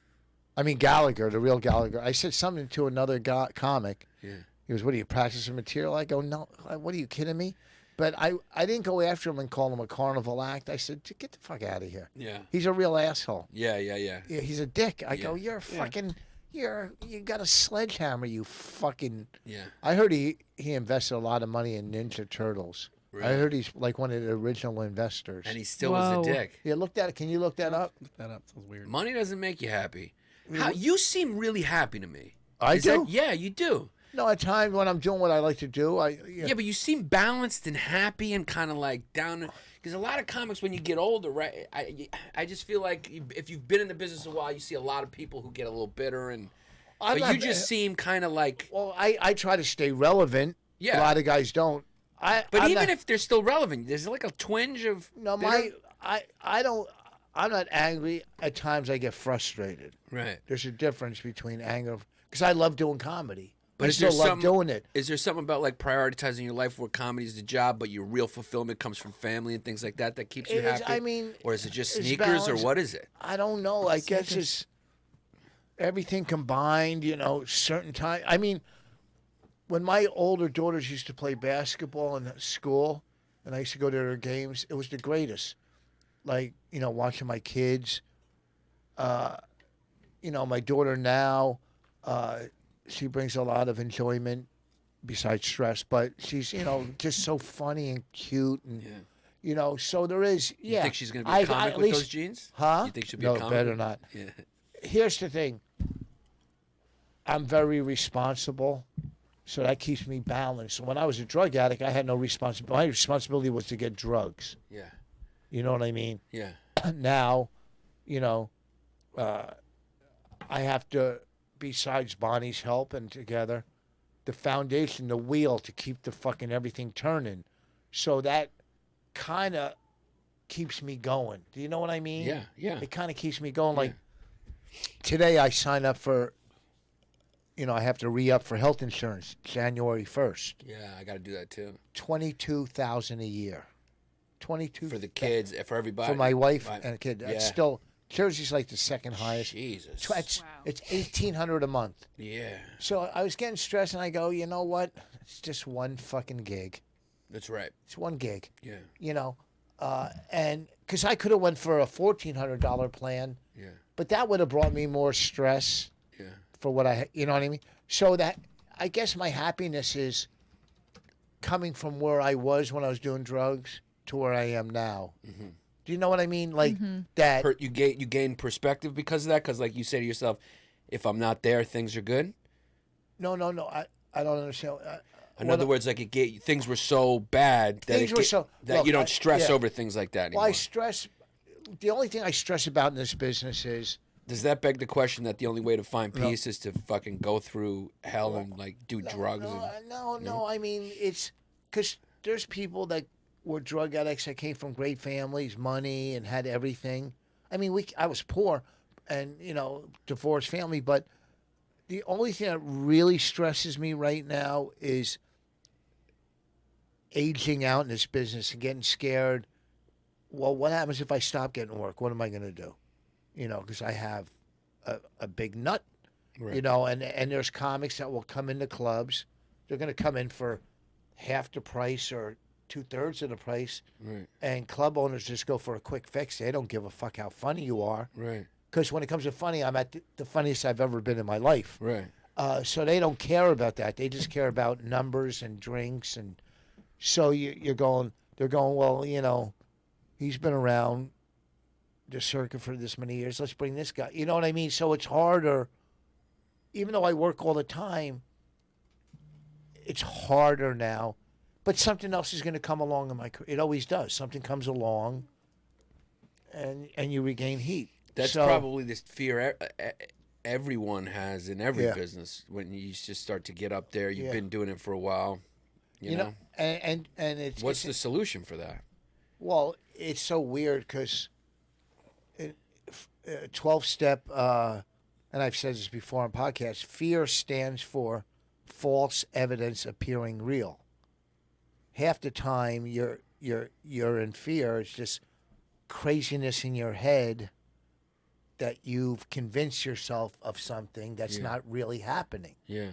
I mean Gallagher, the real Gallagher. I said something to another comic. Yeah. He goes, "What are you practicing material?" I go, "No. What are you kidding me?" But I didn't go after him and call him a carnival act. I said, "Get the fuck out of here." Yeah. He's a real asshole. Yeah. Yeah, he's a dick. I go, "You're fucking. You got a sledgehammer. You fucking." Yeah. I heard he invested a lot of money in Ninja Turtles. I Really? heard he's like one of the original investors. And he still was Whoa. a dick. Yeah, look that. Can you look that up? Look that up. Sounds weird. Money doesn't make you happy. You seem really happy to me. I Is do. yeah, you do. No, at times when I'm doing what I like to do, Yeah, but you seem balanced and happy and kind of down. Because a lot of comics, when you get older, right? I just feel like if you've been in the business a while, you see a lot of people who get a little bitter, and but you just seem kind of like. Well, I try to stay relevant. Yeah. A lot of guys don't. But even if they're still relevant, there's like a twinge of. No, bitter- I don't. I'm not angry. At times, I get frustrated. Right. There's a difference between anger, because I love doing comedy. But I is there still love something- doing it. Is there something about prioritizing your life where comedy is the job, but your real fulfillment comes from family and things like that keeps you It is- happy? I mean, or is it just it's sneakers, or balance. what is it? I don't know. I guess it's everything combined. Certain time. I mean, when my older daughters used to play basketball in school, and I used to go to their games, it was the greatest. Watching my kids. My daughter now, she brings a lot of enjoyment besides stress, but she's, just so funny and cute and, so there is, You think she's going to be a comic at with least, those jeans? Huh? You think she'll be no, a comic? better not. Yeah. Here's the thing. I'm very responsible, so that keeps me balanced. So when I was a drug addict, I had no responsibility. My responsibility was to get drugs. Yeah. You know what I mean? Yeah. Now, I have to, besides Bonnie's help and together, the foundation, the wheel to keep the fucking everything turning. So that kind of keeps me going. Do you know what I mean? Yeah, yeah. It kind of keeps me going. Like today I sign up for, I have to re-up for health insurance January 1st. Yeah, I got to do that too. $22,000 a year. 22 For the kids, for everybody. for my wife and a kid. Yeah. It's still Jersey's like the second highest. Jesus. It's $1,800 a month. Yeah. So I was getting stressed, and I go, you know what? It's just one fucking gig. That's right. It's one gig. Yeah. And because I could have went for a $1,400 plan. Yeah. But that would have brought me more stress. Yeah. For what you know what I mean? So that, I guess my happiness is coming from where I was when I was doing drugs to where I am now. Mm-hmm. Do you know what I mean? Like that. You gain perspective because of that? Because like you say to yourself, if I'm not there, things are good? No. I don't understand. In other words, like things were so bad that, you don't stress over things like that anymore. Well, the only thing I stress about in this business is, does that beg the question that the only way to find peace is to fucking go through hell and like do drugs? No. I mean, it's because there's people that were drug addicts that came from great families, money, and had everything. I mean, I was poor and, divorced family, but the only thing that really stresses me right now is aging out in this business and getting scared. Well, what happens if I stop getting work? What am I going to do? Because I have a big nut, right. and there's comics that will come into clubs. They're going to come in for half the price or 2/3 of the price. Right. And club owners just go for a quick fix. They don't give a fuck how funny you are. Right. Because when it comes to funny, I'm at the funniest I've ever been in my life. Right. So they don't care about that. They just care about numbers and drinks. And so they're going, well, he's been around the circuit for this many years. Let's bring this guy. You know what I mean? So it's harder. Even though I work all the time, it's harder now. But something else is going to come along in my career. It always does. Something comes along, and you regain heat. That's probably this fear everyone has in every business when you just start to get up there. You've been doing it for a while. You know? And it's... What's the solution for that? Well, it's so weird because 12-step, and I've said this before on podcasts, fear stands for false evidence appearing real. Half the time you're in fear. It's just craziness in your head that you've convinced yourself of something that's not really happening. Yeah.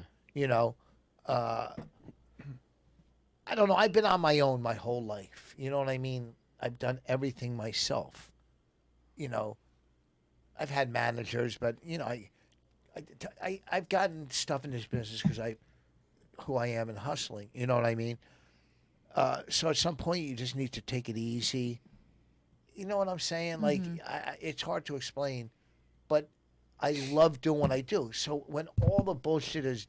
I don't know. I've been on my own my whole life. You know what I mean? I've done everything myself. I've had managers, but I've gotten stuff in this business because who I am and hustling. You know what I mean? So at some point you just need to take it easy. You know what I'm saying? Like it's hard to explain, but I love doing what I do. So when all the bullshit is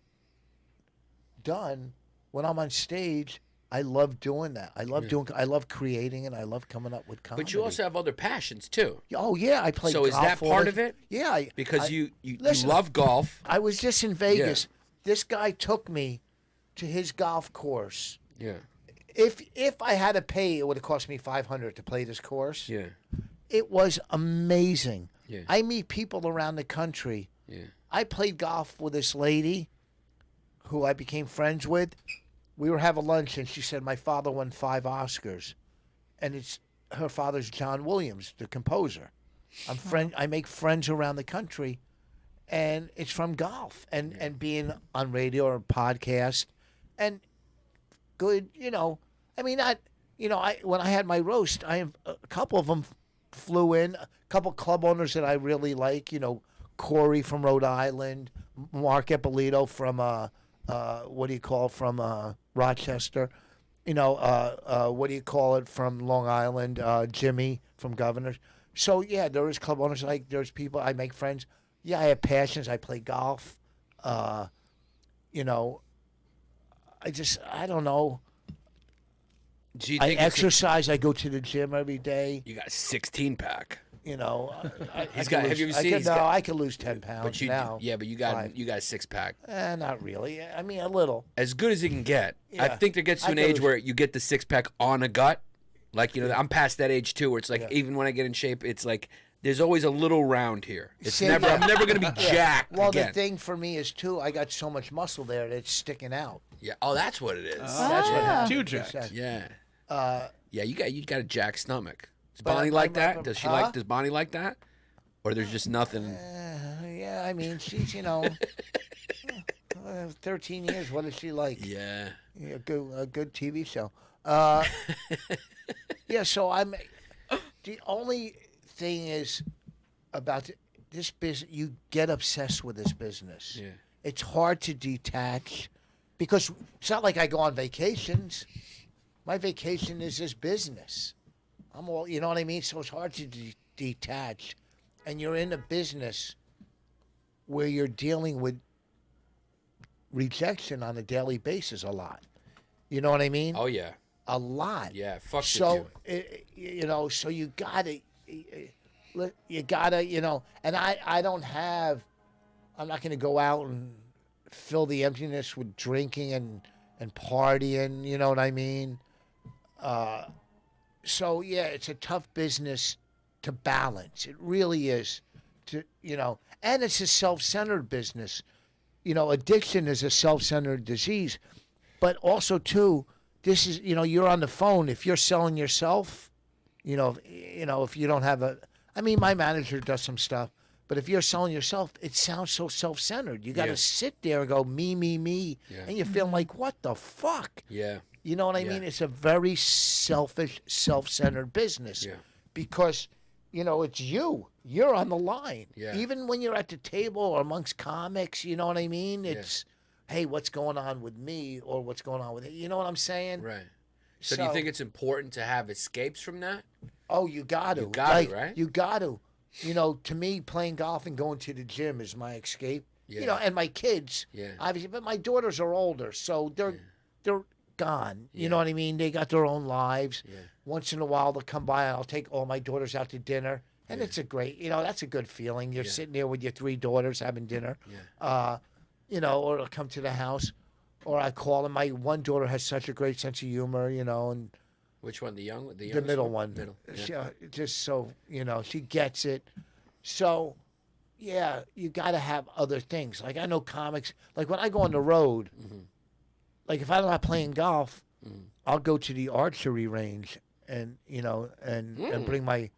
done, when I'm on stage, I love doing that. I love creating, and I love coming up with comedy. But you also have other passions too. Oh yeah, I play. So golf is that part of it? Yeah, because you listen, love golf. I was just in Vegas. Yeah. This guy took me to his golf course. Yeah. If I had to pay, it would have cost me $500 to play this course. Yeah. It was amazing. Yeah. I meet people around the country. Yeah. I played golf with this lady who I became friends with. We were having lunch, and she said, my father won 5 Oscars. And her father's John Williams, the composer. I make friends around the country, and it's from golf and being on radio or podcast. And good, I mean, when I had my roast, a couple of them flew in, a couple club owners that I really like, Corey from Rhode Island, Mark Eppolito from what do you call it, from Rochester. What do you call it, from Long Island, Jimmy from Governors. So yeah, there is club owners, like there's people, I make friends. Yeah, I have passions. I play golf. I don't know. Do you I think it's- exercise. I go to the gym every day. You got a 16-pack. You know, He's got. Have you ever seen? He's got- I could lose 10 pounds But you, now. yeah, but you got Fine. you got a 6-pack. Not really. I mean, a little. As good as you can get. I Yeah. think there gets to I an could age lose- where you get the 6-pack on a gut. Like, I'm past that age too, where it's like, Yeah. even when I get in shape, it's like there's always a little round here. It's See, never. yeah. I'm never gonna be jacked Well, again. the thing for me is too, I got so much muscle there that it's sticking out. Yeah. Oh, that's what it is. That's what happens. Too jacked. Yeah. Uh, Yeah. You got a jacked stomach. Does But Bonnie I like that? remember- Does she Huh? like? Does Bonnie like that? Or there's just nothing. yeah, I mean, she's 13 years. What does she like? Yeah. A good TV show. Yeah, so the only thing is about this business, you get obsessed with this business. Yeah. It's hard to detach because it's not like I go on vacations. My vacation is this business. I'm all, you know what I mean? So it's hard to detach. And you're in a business where you're dealing with rejection on a daily basis a lot. You know what I mean? Oh yeah. A lot. Yeah. Fuck So you. so you gotta, and I don't have. I'm not gonna go out and fill the emptiness with drinking and partying. You know what I mean? So yeah, it's a tough business to balance. It really is. And it's a self-centered business. Addiction is a self-centered disease, but also too, this is, you're on the phone. If you're selling yourself, if you don't have my manager does some stuff, but if you're selling yourself, it sounds so self-centered. You got to sit there and go, me, and you feel like, what the fuck? Yeah. You know what I mean? It's a very selfish, self-centered business. Yeah. Because, it's you. You're on the line. Yeah. Even when you're at the table or amongst comics, you know what I mean? It's, hey, what's going on with me or what's going on with it? You know what I'm saying? Right. So do you think it's important to have escapes from that? Oh, you got to. You got to, right? You got to. To me, playing golf and going to the gym is my escape. Yeah. And my kids, obviously, but my daughters are older, so they're gone. You know what I mean? They got their own lives. Yeah. Once in a while, they'll come by, and I'll take all my daughters out to dinner. And it's a great, that's a good feeling. You're sitting there with your 3 daughters having dinner. Yeah. Or they'll come to the house, or I call them. My one daughter has such a great sense of humor, and Which one? The middle one. Middle. Yeah. She, just so, she gets it. So, yeah, you got to have other things. Like, I know comics, like when I go on the road, like if I'm not playing golf, I'll go to the archery range and, and bring my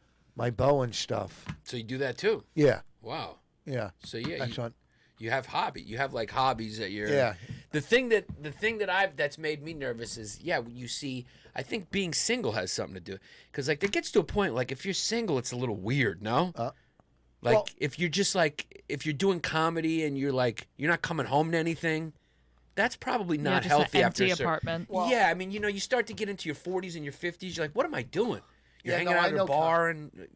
bow and stuff. So you do that too? Yeah. Wow. Yeah. So yeah, That's what. you have you have like hobbies that you're. Yeah. The thing that's made me nervous is you see. I think being single has something to do because like it gets to a point like if you're single, it's a little weird, no? Like if you're just like if you're doing comedy and you're not coming home to anything. That's probably not just an healthy after empty a certain. apartment. Yeah, I mean, you start to get into your 40s and your 50s. You're like, what am I doing? You're hanging out I at a know bar, and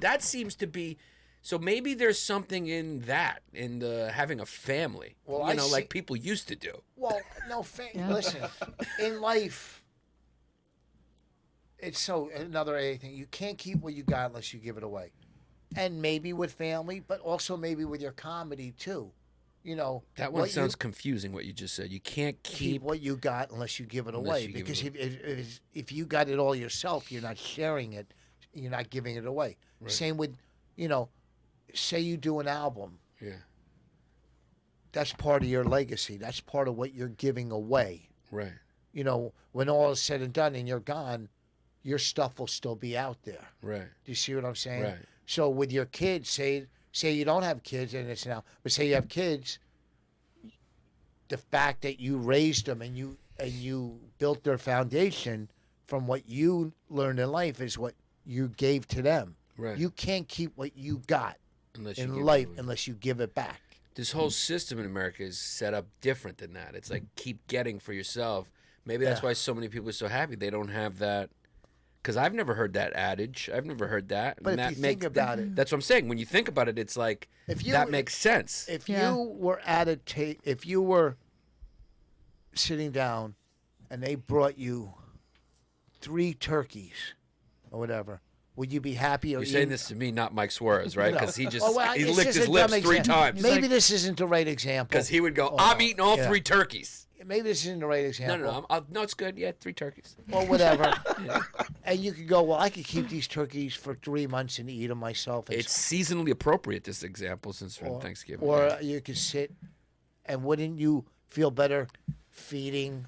that seems to be. So maybe there's something in that, in the having a family. Well, like people used to do. Well, no, listen, in life, it's another thing. You can't keep what you got unless you give it away. And maybe with family, but also maybe with your comedy too. That one sounds confusing. What you just said, you can't keep what you got unless you give it away. you give Because it if you got it all yourself, you're not sharing it. You're not giving it away. Right. Same with, say you do an album. Yeah. That's part of your legacy. That's part of what you're giving away. Right. When all is said and done and you're gone, your stuff will still be out there. Right. Do you see what I'm saying? Right. So with your kids, say you don't have kids and it's now, but say you have kids, the fact that you raised them and you built their foundation from what you learned in life is what you gave to them. Right. You can't keep what you got Unless you give in it life away. unless you give it back. this whole system in America is set up different than that. It's like keep getting for yourself. Maybe that's why so many people are so happy they don't have that. Because I've never heard that adage. I've never heard that. But and if that you think about it, that's what I'm saying. When you think about it, it's like that makes sense. If Yeah. you were at if you were sitting down, and they brought you 3 turkeys, or whatever, would you be happy? Or You're saying this to me, not Mike Suarez, right? Because he just he it's licked just his a lips dumb 3 example. times. Maybe this isn't the right example. Because he would go, I'm eating all 3 turkeys. Maybe this isn't the right example. No, no, it's good. Yeah, 3 turkeys. Or whatever. And you could go, well, I could keep these turkeys for 3 months and eat them myself. It's seasonally appropriate, this example, since we're in Thanksgiving. Or you could sit, and wouldn't you feel better feeding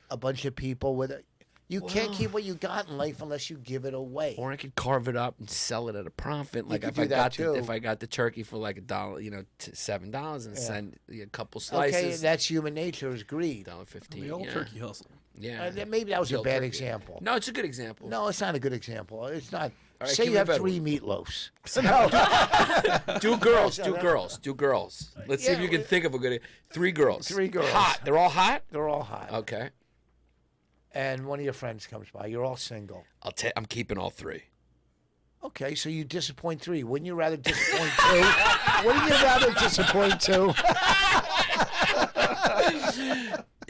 a bunch of people with it? You can't keep what you got in life unless you give it away. Or I could carve it up and sell it at a profit. Like could if do I that got too. if I got the turkey for like $1, $7, and send a couple slices. Okay, that's human nature, is greed. $1.15. The old turkey hustle. Yeah. Maybe that was The a old bad turkey. example. No, it's a good example. No, it's not a good example. It's not. right, Say give you me a have better 3 one. meatloafs. Do girls. Do girls. Let's see if you can think of a good. 3 girls. 3 girls. Hot. They're all hot. They're all hot. Okay. And one of your friends comes by. You're all single. I'm keeping all 3. Okay, so you disappoint 3. Wouldn't you rather disappoint 2? Wouldn't you rather disappoint 2?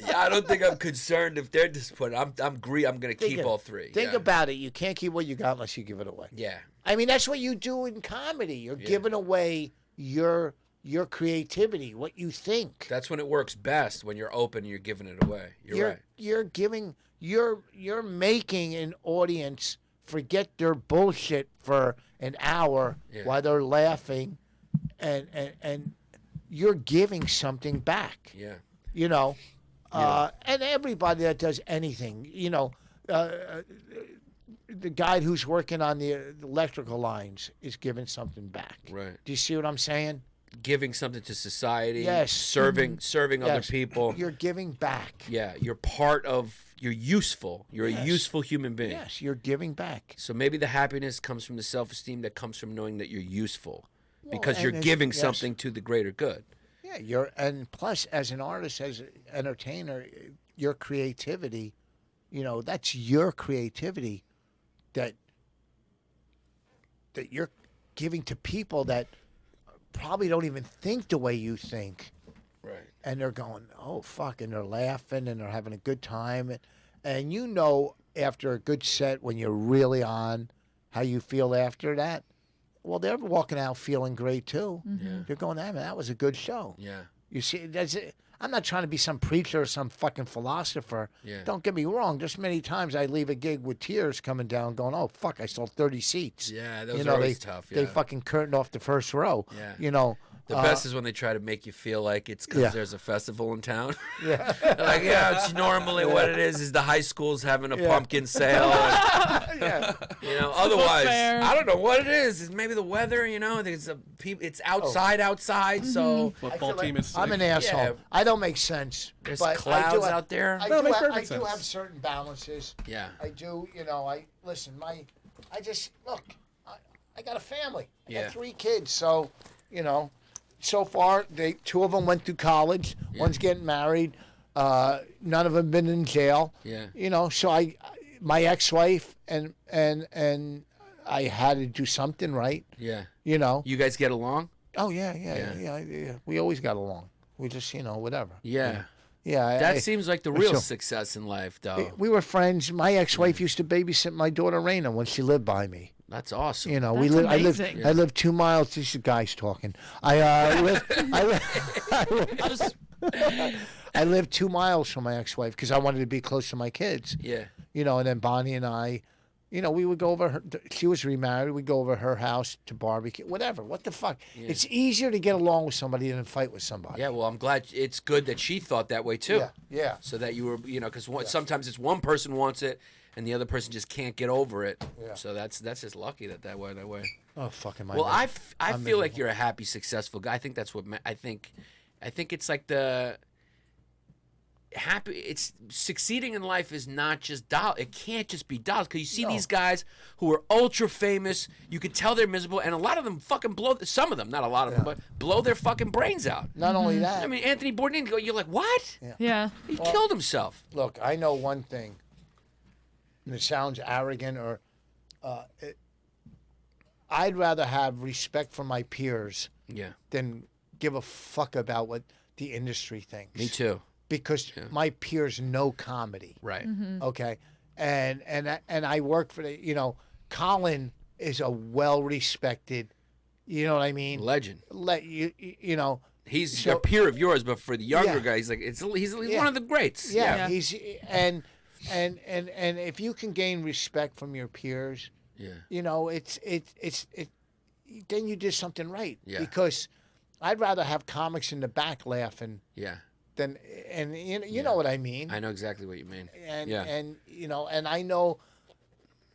Yeah, I don't think I'm concerned if they're disappointed. I'm going to keep all 3. Think yeah. about it. You can't keep what you got unless you give it away. Yeah. I mean, that's what you do in comedy. You're giving away your creativity, what you think. That's when it works best, when you're open and you're giving it away. You're right. You're giving. You're making an audience forget their bullshit for an hour while they're laughing, and you're giving something back. Yeah. You know, and everybody that does anything, the guy who's working on the electrical lines is giving something back. Right. Do you see what I'm saying? Giving something to society. Yes. Serving other Yes. people. You're giving back. Yeah. You're part of. You're useful. You're a useful human being. Yes, you're giving back. So maybe the happiness comes from the self-esteem that comes from knowing that you're useful, because you're and giving yes. something to the greater good. Yeah, and plus as an artist, as an entertainer, your creativity, that's your creativity that you're giving to people that probably don't even think the way you think. Right. And they're going, oh, fuck, and they're laughing and they're having a good time. And after a good set, when you're really on, how you feel after that. Well, they're walking out feeling great, too. Yeah. They're going, hey, man, that was a good show. Yeah. You see, that's it. I'm not trying to be some preacher or some fucking philosopher. Yeah. Don't get me wrong. There's many times I leave a gig with tears coming down going, oh, fuck, I sold 30 seats. Yeah, those are always tough. Yeah. They fucking curtained off the first row. Yeah. The best is when they try to make you feel like it's because there's a festival in town. Yeah. Like, it's normally what it is the high school's having a pumpkin sale. And, otherwise, fair. I don't know what it is. It's maybe the weather, it's outside, so Football team is sick. I'm an asshole. Yeah. I don't make sense. there's but clouds out there. I No, it do, makes have, perfect I do sense. have certain balances. Yeah. I do, listen, I got a family. I Yeah. got 3 kids, so, so far, 2 of them went to college. One's getting married. None of them been in jail. Yeah. So my ex-wife and I had to do something right. Yeah. You You guys get along? Oh yeah. We always got along. We just whatever. Yeah. Yeah. That seems like the real so- success in life, though. We were friends. My ex-wife used to babysit my daughter Raina when she lived by me. That's awesome. We That's live. amazing. I live 2 miles. These are guys talking. I live 2 miles from my ex-wife because I wanted to be close to my kids. Yeah. And then Bonnie and I, we would go over. She was remarried. We'd go over her house to barbecue, whatever. What the fuck? Yeah. It's easier to get along with somebody than fight with somebody. Yeah, well, I'm glad it's good that she thought that way too. Yeah. So that you were, because sometimes it's one person wants it and the other person just can't get over it. Yeah. So that's just lucky that way. Oh fucking my. Well, God. I feel like you're a happy, successful guy. I think that's what I think. I think it's like happy. It's succeeding in life is not just dollars. It can't just be dollars because you see these guys who are ultra famous. You could tell they're miserable, and a lot of them fucking blow. Some of them, not a lot of them, but blow their fucking brains out. Not only that. I mean, Anthony Bourdain. You're like, what? Yeah. He killed himself. Look, I know one thing. And it sounds arrogant, or I'd rather have respect for my peers than give a fuck about what the industry thinks. Me too. Because my peers know comedy. Right. Okay. And I work for Colin is a well-respected, you know what I mean? Legend. You know. He's a peer of yours, but for the younger guy, he's like he's one of the greats. Yeah. He's and if you can gain respect from your peers, you know, it's then you did something right. Yeah. Because I'd rather have comics in the back laughing. Yeah. Than you know what I mean. I know exactly what you mean. And you know, and I know,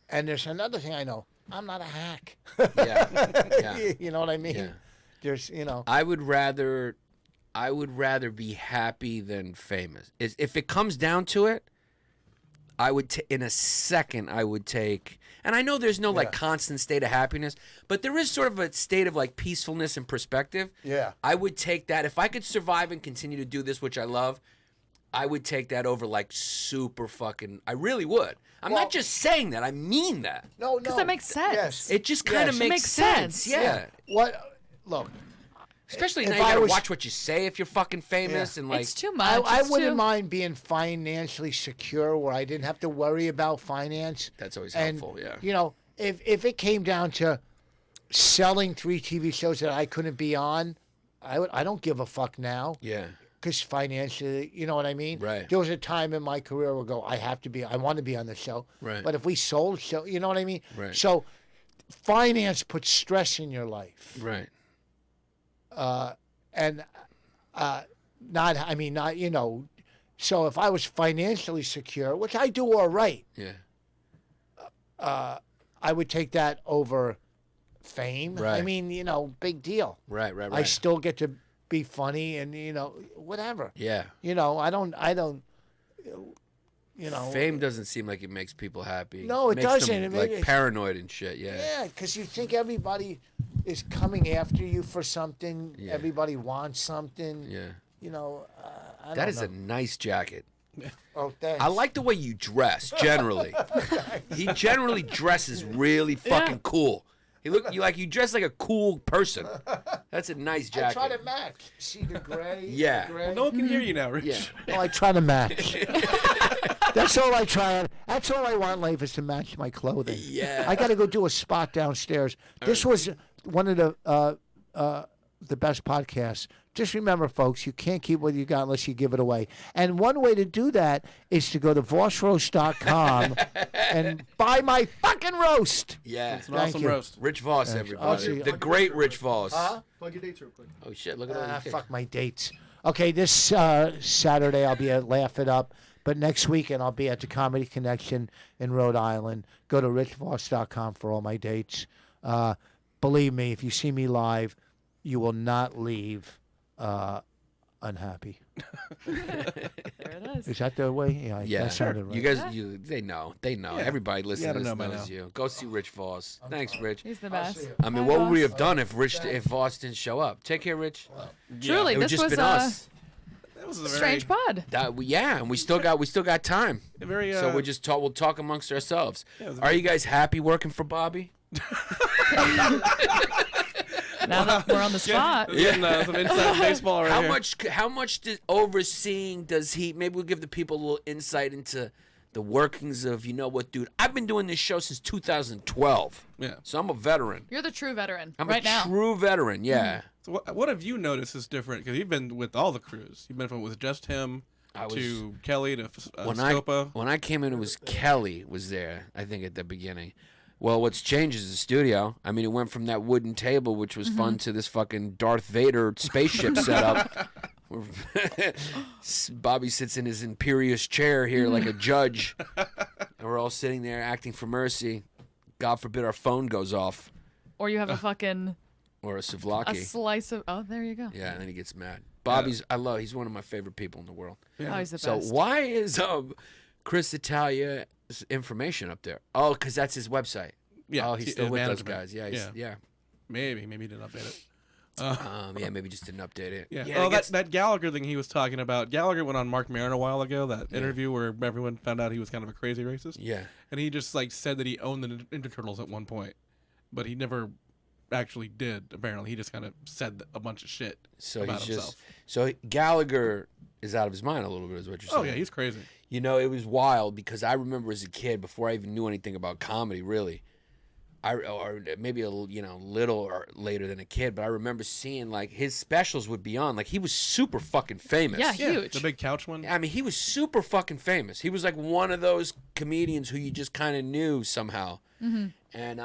and there's another thing I know. I'm not a hack. Yeah. You know what I mean? Yeah. There's, you know. I would rather be happy than famous. If it comes down to it, I would in a second I would take. And I know there's no like constant state of happiness, but there is sort of a state of like peacefulness and perspective. Yeah. I would take that if I could survive and continue to do this, which I love. I would take that over like super fucking. I really would. I'm not just saying that. I mean that. No. Because that makes sense. Yes. It just kind of Yes. makes sense. Yeah. What? Look. Especially If now, you I gotta was- watch what you say if you're fucking famous and like. It's too much. I It's wouldn't too- mind being financially secure where I didn't have to worry about finance. That's always And, helpful. Yeah. You know, if it came down to selling 3 TV shows that I couldn't be on, I don't give a fuck now. Yeah. Because financially, you know what I mean? Right. There was a time in my career where I want to be on the show. Right. But if we sold show, you know what I mean? Right. So finance puts stress in your life. Right. And not, you know, so if I was financially secure, which I do all right, Yeah. I would take that over fame. I Right. mean, you know, big deal. Right. Right. I Right. still get to be funny and, you know, whatever. Yeah. You know, I don't, you know. Fame doesn't seem like it makes people happy. No, it Makes doesn't. Them, It like makes- paranoid and shit. Yeah. Yeah, because you think everybody is coming after you for something. Yeah. Everybody wants something. Yeah. You know, I That don't is know. a nice jacket. Oh, thanks. I like the way you dress. Generally, he generally dresses really fucking cool. You dress like a cool person. That's a nice I jacket. try to match. See the gray? Yeah. The gray? Well, no one can hear you now, Rich. Yeah. Oh, I try to match. That's all I try. That's all I want in life is to match my clothing. Yeah. I got to go do a spot downstairs. This was one of the best podcasts. Just remember, folks, you can't keep what you got unless you give it away. And one way to do that is to go to vossroast.com and buy my fucking roast. Yeah. It's an Thank awesome you. roast. Rich Vos, I'll everybody. see. The great Rich Vos. Plug your dates real quick. Oh shit! Look at all these kids. Fuck my dates. Okay, this Saturday I'll be at Laugh It Up, but next weekend I'll be at the Comedy Connection in Rhode Island. Go to richvoss.com for all my dates. Believe me, if you see me live, you will not leave unhappy. There it is. Is that the way? Yeah, Yeah, that sounded right. you guys, they know. Everybody listening to gotta this know by knows now. you. Go see Rich Vos. Thanks, Rich. He's the best. I mean, Bye, what would we boss. have done if Vos didn't show up? Take care, Rich. Truly, It would this just was been a us. That was a strange pod. And we still got time. very, So we'll talk amongst ourselves. it was a Are you guys happy working for Bobby? Now that we're on the spot. Getting some inside baseball right here. How much overseeing does he? Maybe we'll give the people a little insight into the workings of, you know what, dude? I've been doing this show since 2012. Yeah. So I'm a veteran. You're the true veteran I'm right a now. true veteran. Yeah. So what have you noticed is different? Because you've been with all the crews. You've been from with just him to Kelly to Scopa. When I came in, it was Kelly was there, I think, at the beginning. Well, what's changed is the studio. I mean, it went from that wooden table, which was fun, to this fucking Darth Vader spaceship setup. Bobby sits in his imperious chair here like a judge, and we're all sitting there acting for mercy. God forbid our phone goes off. Or you have a fucking Or a a souvlaki. slice of. Oh, there you go. Yeah, and then he gets mad. Bobby's, he's one of my favorite people in the world. Oh, he's the So best. why is Chris Italia's information up there? Oh, because that's his website. Yeah, Oh, he's still his with management. those guys. Yeah, yeah. Maybe he didn't update it. Yeah, maybe just didn't update it. Yeah. Yeah, Oh, it gets- that Gallagher thing he was talking about. Gallagher went on Mark Maron a while ago. That interview where everyone found out he was kind of a crazy racist. Yeah. And he just like said that he owned the Ninja Turtles at one point, but he never actually did. Apparently, he just kind of said a bunch of shit about himself. So Gallagher is out of his mind a little bit, is what you're saying. Oh yeah, he's crazy. You know, it was wild because I remember as a kid, before I even knew anything about comedy, really, or maybe little or later than a kid, but I remember seeing like his specials would be on. Like he was super fucking famous. Yeah, huge. The big couch one. I mean, he was super fucking famous. He was like one of those comedians who you just kind of knew somehow. Mm-hmm. And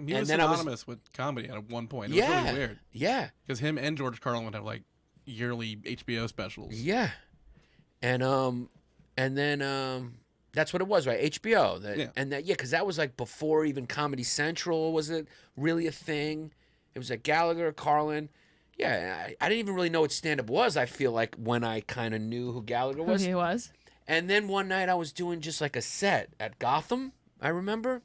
he was synonymous with comedy at one point. It was really weird. Yeah. Because him and George Carlin would have like yearly HBO specials. Yeah. And then that's what it was, right? HBO. Because that was like before even Comedy Central was it really a thing. It was like Gallagher, Carlin. Yeah, I didn't even really know what stand-up was, I feel like, when I kind of knew who Gallagher was. Who he was. And then one night I was doing just like a set at Gotham, I remember.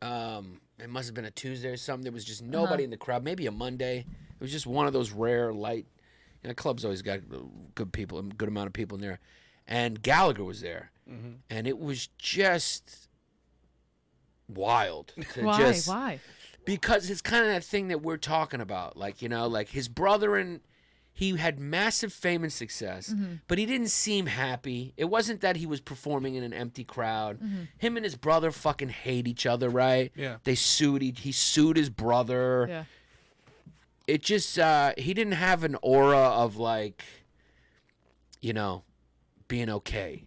It must have been a Tuesday or something. There was just nobody in the crowd. Maybe a Monday. It was just one of those rare light. Clubs always got good people, a good amount of people in there. And Gallagher was there. Mm-hmm. And it was just wild. Why? Because it's kind of that thing that we're talking about. Like, like his brother he had massive fame and success, but he didn't seem happy. It wasn't that he was performing in an empty crowd. Him and his brother fucking hate each other, right? Yeah. They sued. He sued his brother. Yeah. It just, he didn't have an aura of like, being okay.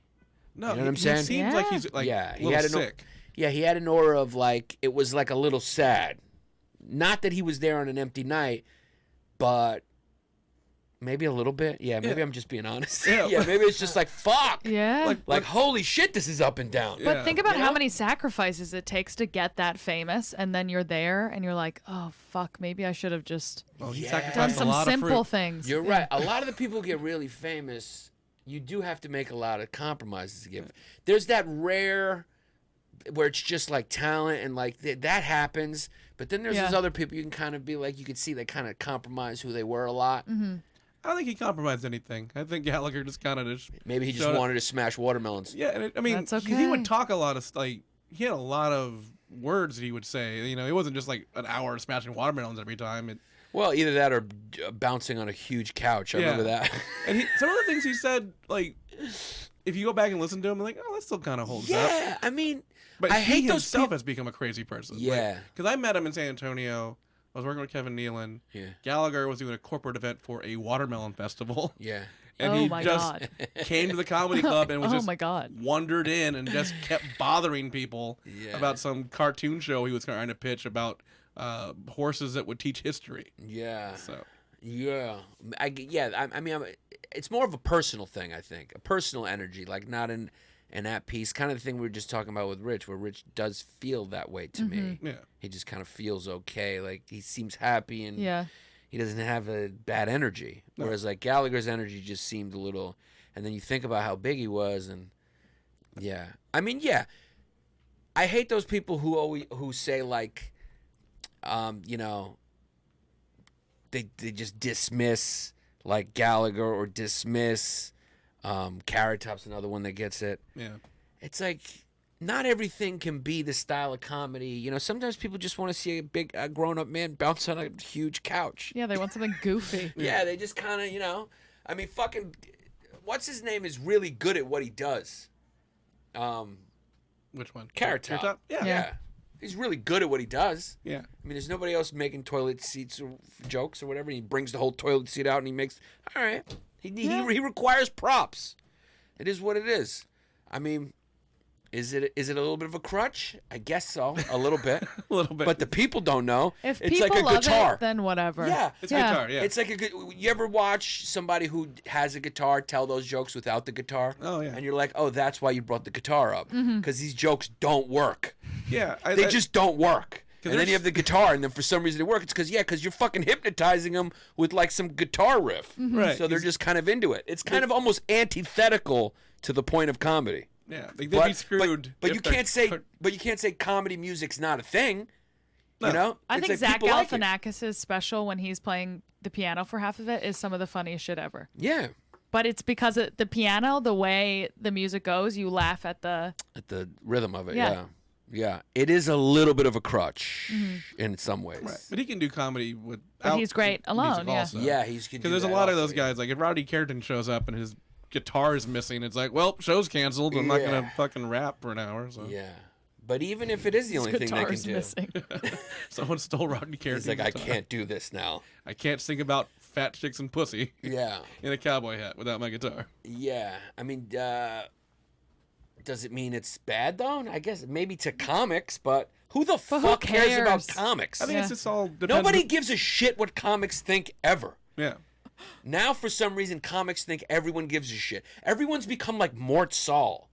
No, You know what I'm saying? He seems like he's like he had sick. he had an aura of like, it was like a little sad. Not that he was there on an empty night, but maybe a little bit. Yeah, maybe I'm just being honest. Yeah. Maybe it's just like, fuck. Yeah. Like, holy shit, this is up and down. But think about how many sacrifices it takes to get that famous, and then you're there, and you're like, oh, fuck, maybe I should have just Oh, he Yeah. done sacrificed a some lot simple of fruit. things. You're right. A lot of the people who get really famous, you do have to make a lot of compromises to give. There's that rare where it's just like talent and like that happens. But then there's those other people you can kind of be like, you can see they kind of compromise who they were a lot. I don't think he compromised anything. I think Gallagher just kind of Maybe he just showed up. wanted to smash watermelons. Yeah, and I mean, That's he okay. would talk a lot of like he had a lot of words that he would say. It wasn't just like an hour smashing watermelons every time. Well, either that or bouncing on a huge couch. I remember that. And some of the things he said, like, if you go back and listen to him, like, oh, that still kind of holds up. Yeah, I mean, But I he hate those himself people. has become a crazy person. Yeah. Because I met him in San Antonio. I was working with Kevin Nealon. Yeah. Gallagher was doing a corporate event for a watermelon festival. Yeah. And Oh he my just God. came to the comedy club and was Oh just my God. wandered in and just kept bothering people about some cartoon show he was trying to pitch about horses that would teach history. Yeah. So Yeah. I mean, it's more of a personal thing, I think. A personal energy, like not an at peace. Kind of the thing we were just talking about with Rich, where Rich does feel that way to me. yeah. He just kind of feels okay. Like he seems happy and Yeah. he doesn't have a bad energy. Whereas like Gallagher's energy just seemed a little, and then you think about how big he was and yeah. I mean, yeah. I hate those people who say like, they just dismiss like Gallagher or dismiss Carrot Top's another one that gets it. Yeah. It's like not everything can be the style of comedy. Sometimes people just want to see a big grown-up man bounce on a huge couch. Yeah, they want something goofy. Yeah, they just kind of, I mean, fucking, what's his name is really good at what he does. Which one? Carrot Top. Yeah. Yeah. He's really good at what he does. Yeah. I mean, there's nobody else making toilet seats or jokes or whatever. He brings the whole toilet seat out and he makes, all right. He requires props. It is what it is. I mean, is it a little bit of a crutch? I guess so, a little bit. A little bit. But the people don't know. If it's people like a love guitar. it, then whatever. Yeah. It's a guitar, yeah. It's like you ever watch somebody who has a guitar tell those jokes without the guitar? Oh, yeah. And you're like, oh, that's why you brought the guitar up. Because these jokes don't work. Yeah. They just don't work. And then you have the guitar, and then for some reason it works. It's because you're fucking hypnotizing them with like some guitar riff. Right. So they're just kind of into it. It's kind of almost antithetical to the point of comedy. Yeah, they'd be screwed. But you can't say comedy music's not a thing. You know? I It's think like Zach people like it. Galifianakis' special when he's playing the piano for half of it is some of the funniest shit ever. Yeah. But it's because of the piano, the way the music goes, you laugh at the rhythm of it. Yeah. Yeah. It is a little bit of a crutch in some ways. Right. But he can do comedy with. But he's great alone, yeah. Yeah, he's because there's a lot of those guys. Like if Rodney Carrington shows up and his guitar is missing, it's like, well, show's canceled. I'm not gonna fucking rap for an hour. So. Yeah. But even if it is the only thing they can do, missing. Someone stole Rodney Carrington's he's like, I guitar. can't do this now. I can't sing about fat chicks and pussy. Yeah. In a cowboy hat without my guitar. Yeah. I mean, does it mean it's bad though? I guess maybe to comics, but who the fuck cares about comics? I mean, it's just all depends. Nobody gives a shit what comics think ever. Yeah. Now, for some reason, comics think everyone gives a shit. Everyone's become like Mort Saul.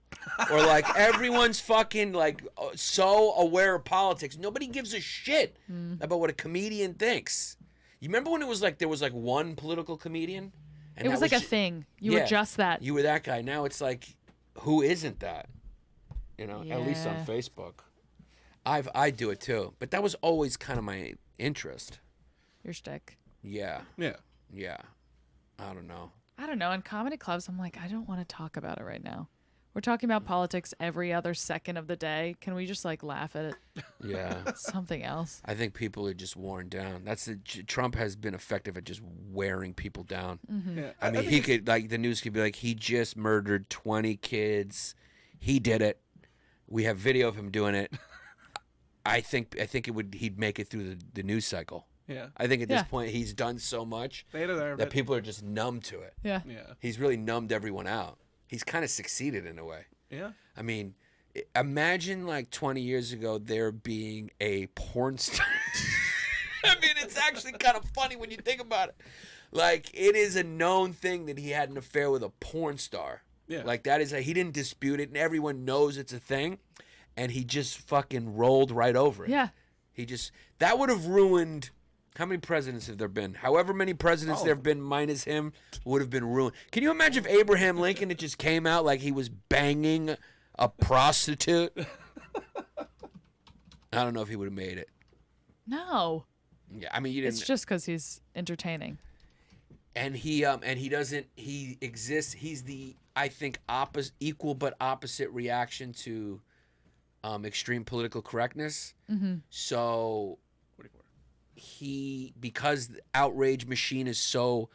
Or like everyone's fucking like so aware of politics. Nobody gives a shit about what a comedian thinks. You remember when it was like there was like one political comedian? And it was like a thing. You were just that. You were that guy. Now it's like, who isn't that? You know, at least on Yeah. Facebook. I do it too. But that was always kind of my interest. Your shtick. Yeah. Yeah. Yeah. I don't know. I don't know. In comedy clubs, I'm like, I don't want to talk about it right now. We're talking about politics every other second of the day. Can we just like laugh at it? Yeah. Something else. I think people are just worn down. Trump has been effective at just wearing people down. Yeah. I mean, he could like the news could be like he just murdered 20 kids. He did it. We have video of him doing it. I think he'd make it through the news cycle. Yeah. I think at this point he's done so much They deserve that it. people are just numb to it. Yeah. Yeah. He's really numbed everyone out. He's kind of succeeded in a way. Yeah. I mean, imagine like 20 years ago there being a porn star. I mean, it's actually kind of funny when you think about it. Like, it is a known thing that he had an affair with a porn star. Yeah. Like, that is he didn't dispute it, and everyone knows it's a thing, and he just fucking rolled right over it. Yeah. That would have ruined. How many presidents have there been? However many presidents there have been minus him would have been ruined. Can you imagine if Abraham Lincoln, it just came out like he was banging a prostitute? I don't know if he would have made it. No. Yeah, I mean, you didn't. It's just because he's entertaining. And he exists. He's the, I think, equal but opposite reaction to extreme political correctness. Mm-hmm. So because the outrage machine is so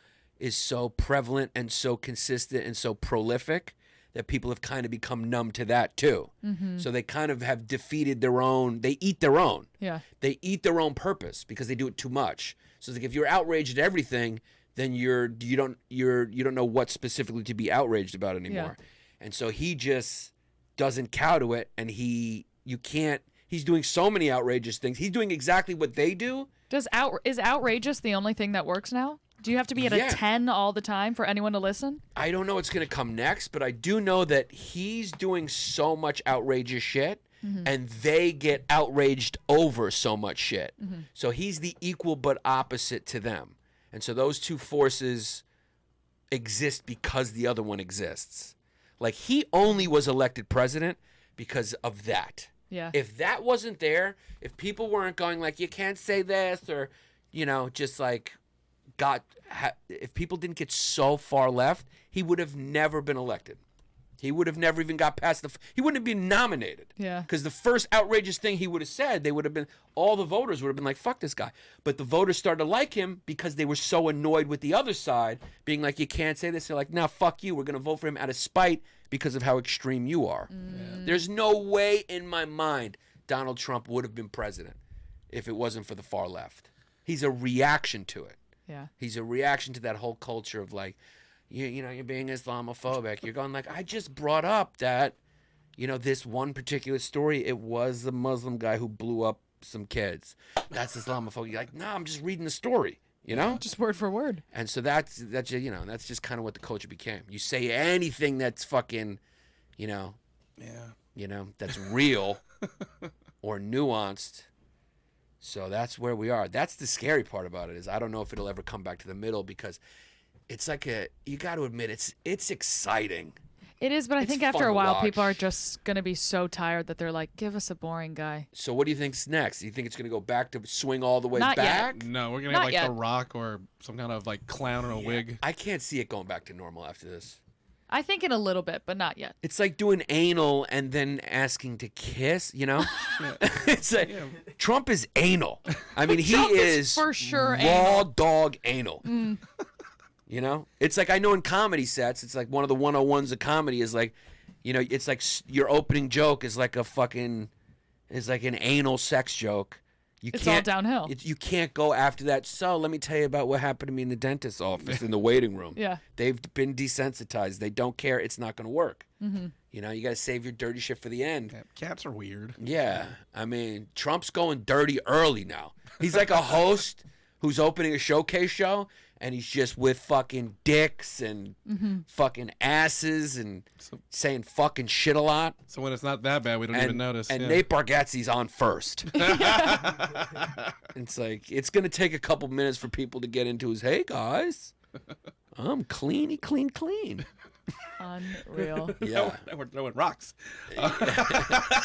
prevalent and so consistent and so prolific that people have kind of become numb to that too. Mm-hmm. So they kind of have defeated their own. They eat their own. Yeah. They eat their own purpose because they do it too much. So it's like if you're outraged at everything, then you don't know what specifically to be outraged about anymore. Yeah. And so he just doesn't cow to it, and he's doing so many outrageous things. He's doing exactly what they do. Is outrageous the only thing that works now? Do you have to be at a 10 all the time for anyone to listen? I don't know what's going to come next, but I do know that he's doing so much outrageous shit, and they get outraged over so much shit. Mm-hmm. So he's the equal but opposite to them. And so those two forces exist because the other one exists. Like, he only was elected president because of that. Yeah. If that wasn't there, if people weren't going like, you can't say this, or, just like if people didn't get so far left, he would have never been elected. He would have never even got past he wouldn't have been nominated. Yeah. Because the first outrageous thing he would have said, all the voters would have been like, fuck this guy. But the voters started to like him because they were so annoyed with the other side, being like, you can't say this. They're like, nah, fuck you. We're going to vote for him out of spite because of how extreme you are. Mm. There's no way in my mind Donald Trump would have been president if it wasn't for the far left. He's a reaction to it. Yeah. He's a reaction to that whole culture of like, you're being Islamophobic. You're going like, I just brought up that, this one particular story, it was the Muslim guy who blew up some kids. That's Islamophobic. You're like, no, I'm just reading the story, Just word for word. And so that's just kind of what the culture became. You say anything that's fucking, that's real or nuanced, So that's where we are. That's the scary part about it is I don't know if it'll ever come back to the middle because it's like you got to admit it's exciting. It is, but I It's think after fun a to while, people watch. are just going to be so tired that they're like, give us a boring guy. So what do you think's next? Do you think it's going to go back to swing all the way Not yet. back? No, we're gonna Not have like yet. The Rock or some kind of like clown in a wig. I can't see it going back to normal after this. I think in a little bit, but not yet. It's like doing anal and then asking to kiss, you know? It's like Trump is anal. I mean, he Trump is is for sure raw anal. dog anal. You know? It's like I know in comedy sets, it's like one of the 101s of comedy is like, you know, it's like your opening joke is like an anal sex joke. It's all downhill. You can't go after that. So let me tell you about what happened to me in the dentist's office in the waiting room. Yeah. They've been desensitized. They don't care. It's not going to work. You know, you got to save your dirty shit for the end. Yeah, cats are weird. Yeah. I mean, Trump's going dirty early now. He's like a host who's opening a showcase show, and he's just with fucking dicks and fucking asses and saying fucking shit a lot. So when it's not that bad, we don't even notice. And yeah. Nate Bargatze's on first. It's like, it's going to take a couple minutes for people to get into his, hey, guys, I'm clean. Unreal. Yeah. Now we're throwing rocks.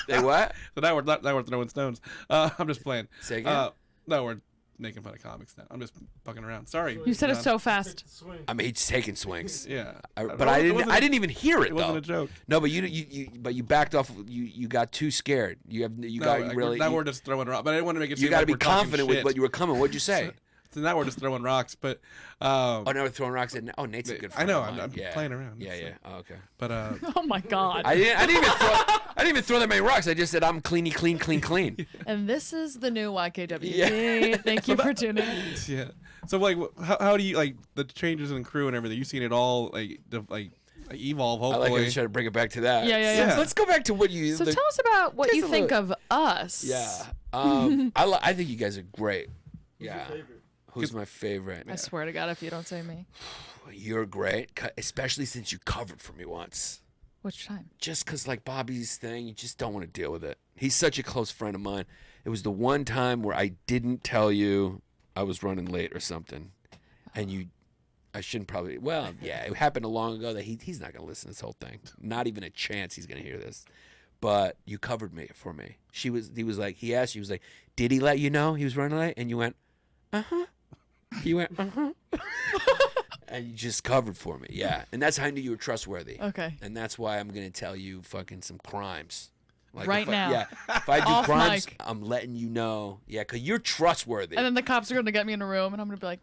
They what? So now we're throwing stones. I'm just playing. Say again? No, we're making fun of comics now. I'm just fucking around. Sorry. You said it John. so fast. I mean, he's taking swings. Yeah. But I didn't even hear it, It wasn't though. a joke. No, but you backed off. You got too scared. Now we're just throwing rocks. But I didn't want to make it you seem got to like be we're talking confident with shit. what you were coming. What'd you say? So now we're just throwing rocks. But Oh, now we're throwing rocks at. Oh, Nate's a good I friend. know. of mine. I'm Yeah. playing around. Yeah, So- yeah. Oh, okay. But Oh my God. I didn't even throw that many rocks. I just said I'm clean. And this is the new YKWD. Yeah. Thank you for tuning in. yeah. So like, how do you like the changes in crew and everything? You've seen it all evolve. I Hopefully. like how you try to bring it back to that. Yeah. So let's go back to what you. So tell us about what just you a think little- of us. Yeah. I think you guys are great. Yeah. Who's my favorite? I swear to God, if you don't say me. You're great, especially since you covered for me once. Which time? Just because, like, Bobby's thing, you just don't want to deal with it. He's such a close friend of mine. It was the one time where I didn't tell you I was running late or something. And I shouldn't probably, well, yeah, it happened long ago that he's not going to listen to this whole thing. Not even a chance he's going to hear this. But you covered me for me. He was like, he asked you, he was like, did he let you know he was running late? And you went, uh-huh. You went, uh-huh. And you just covered for me, yeah. And that's how I knew you were trustworthy. Okay. And that's why I'm going to tell you fucking some crimes. Like Right if I- now. Yeah. If I do Off crimes, mic. I'm letting you know. Yeah, because you're trustworthy. And then the cops are going to get me in a room and I'm going to be like,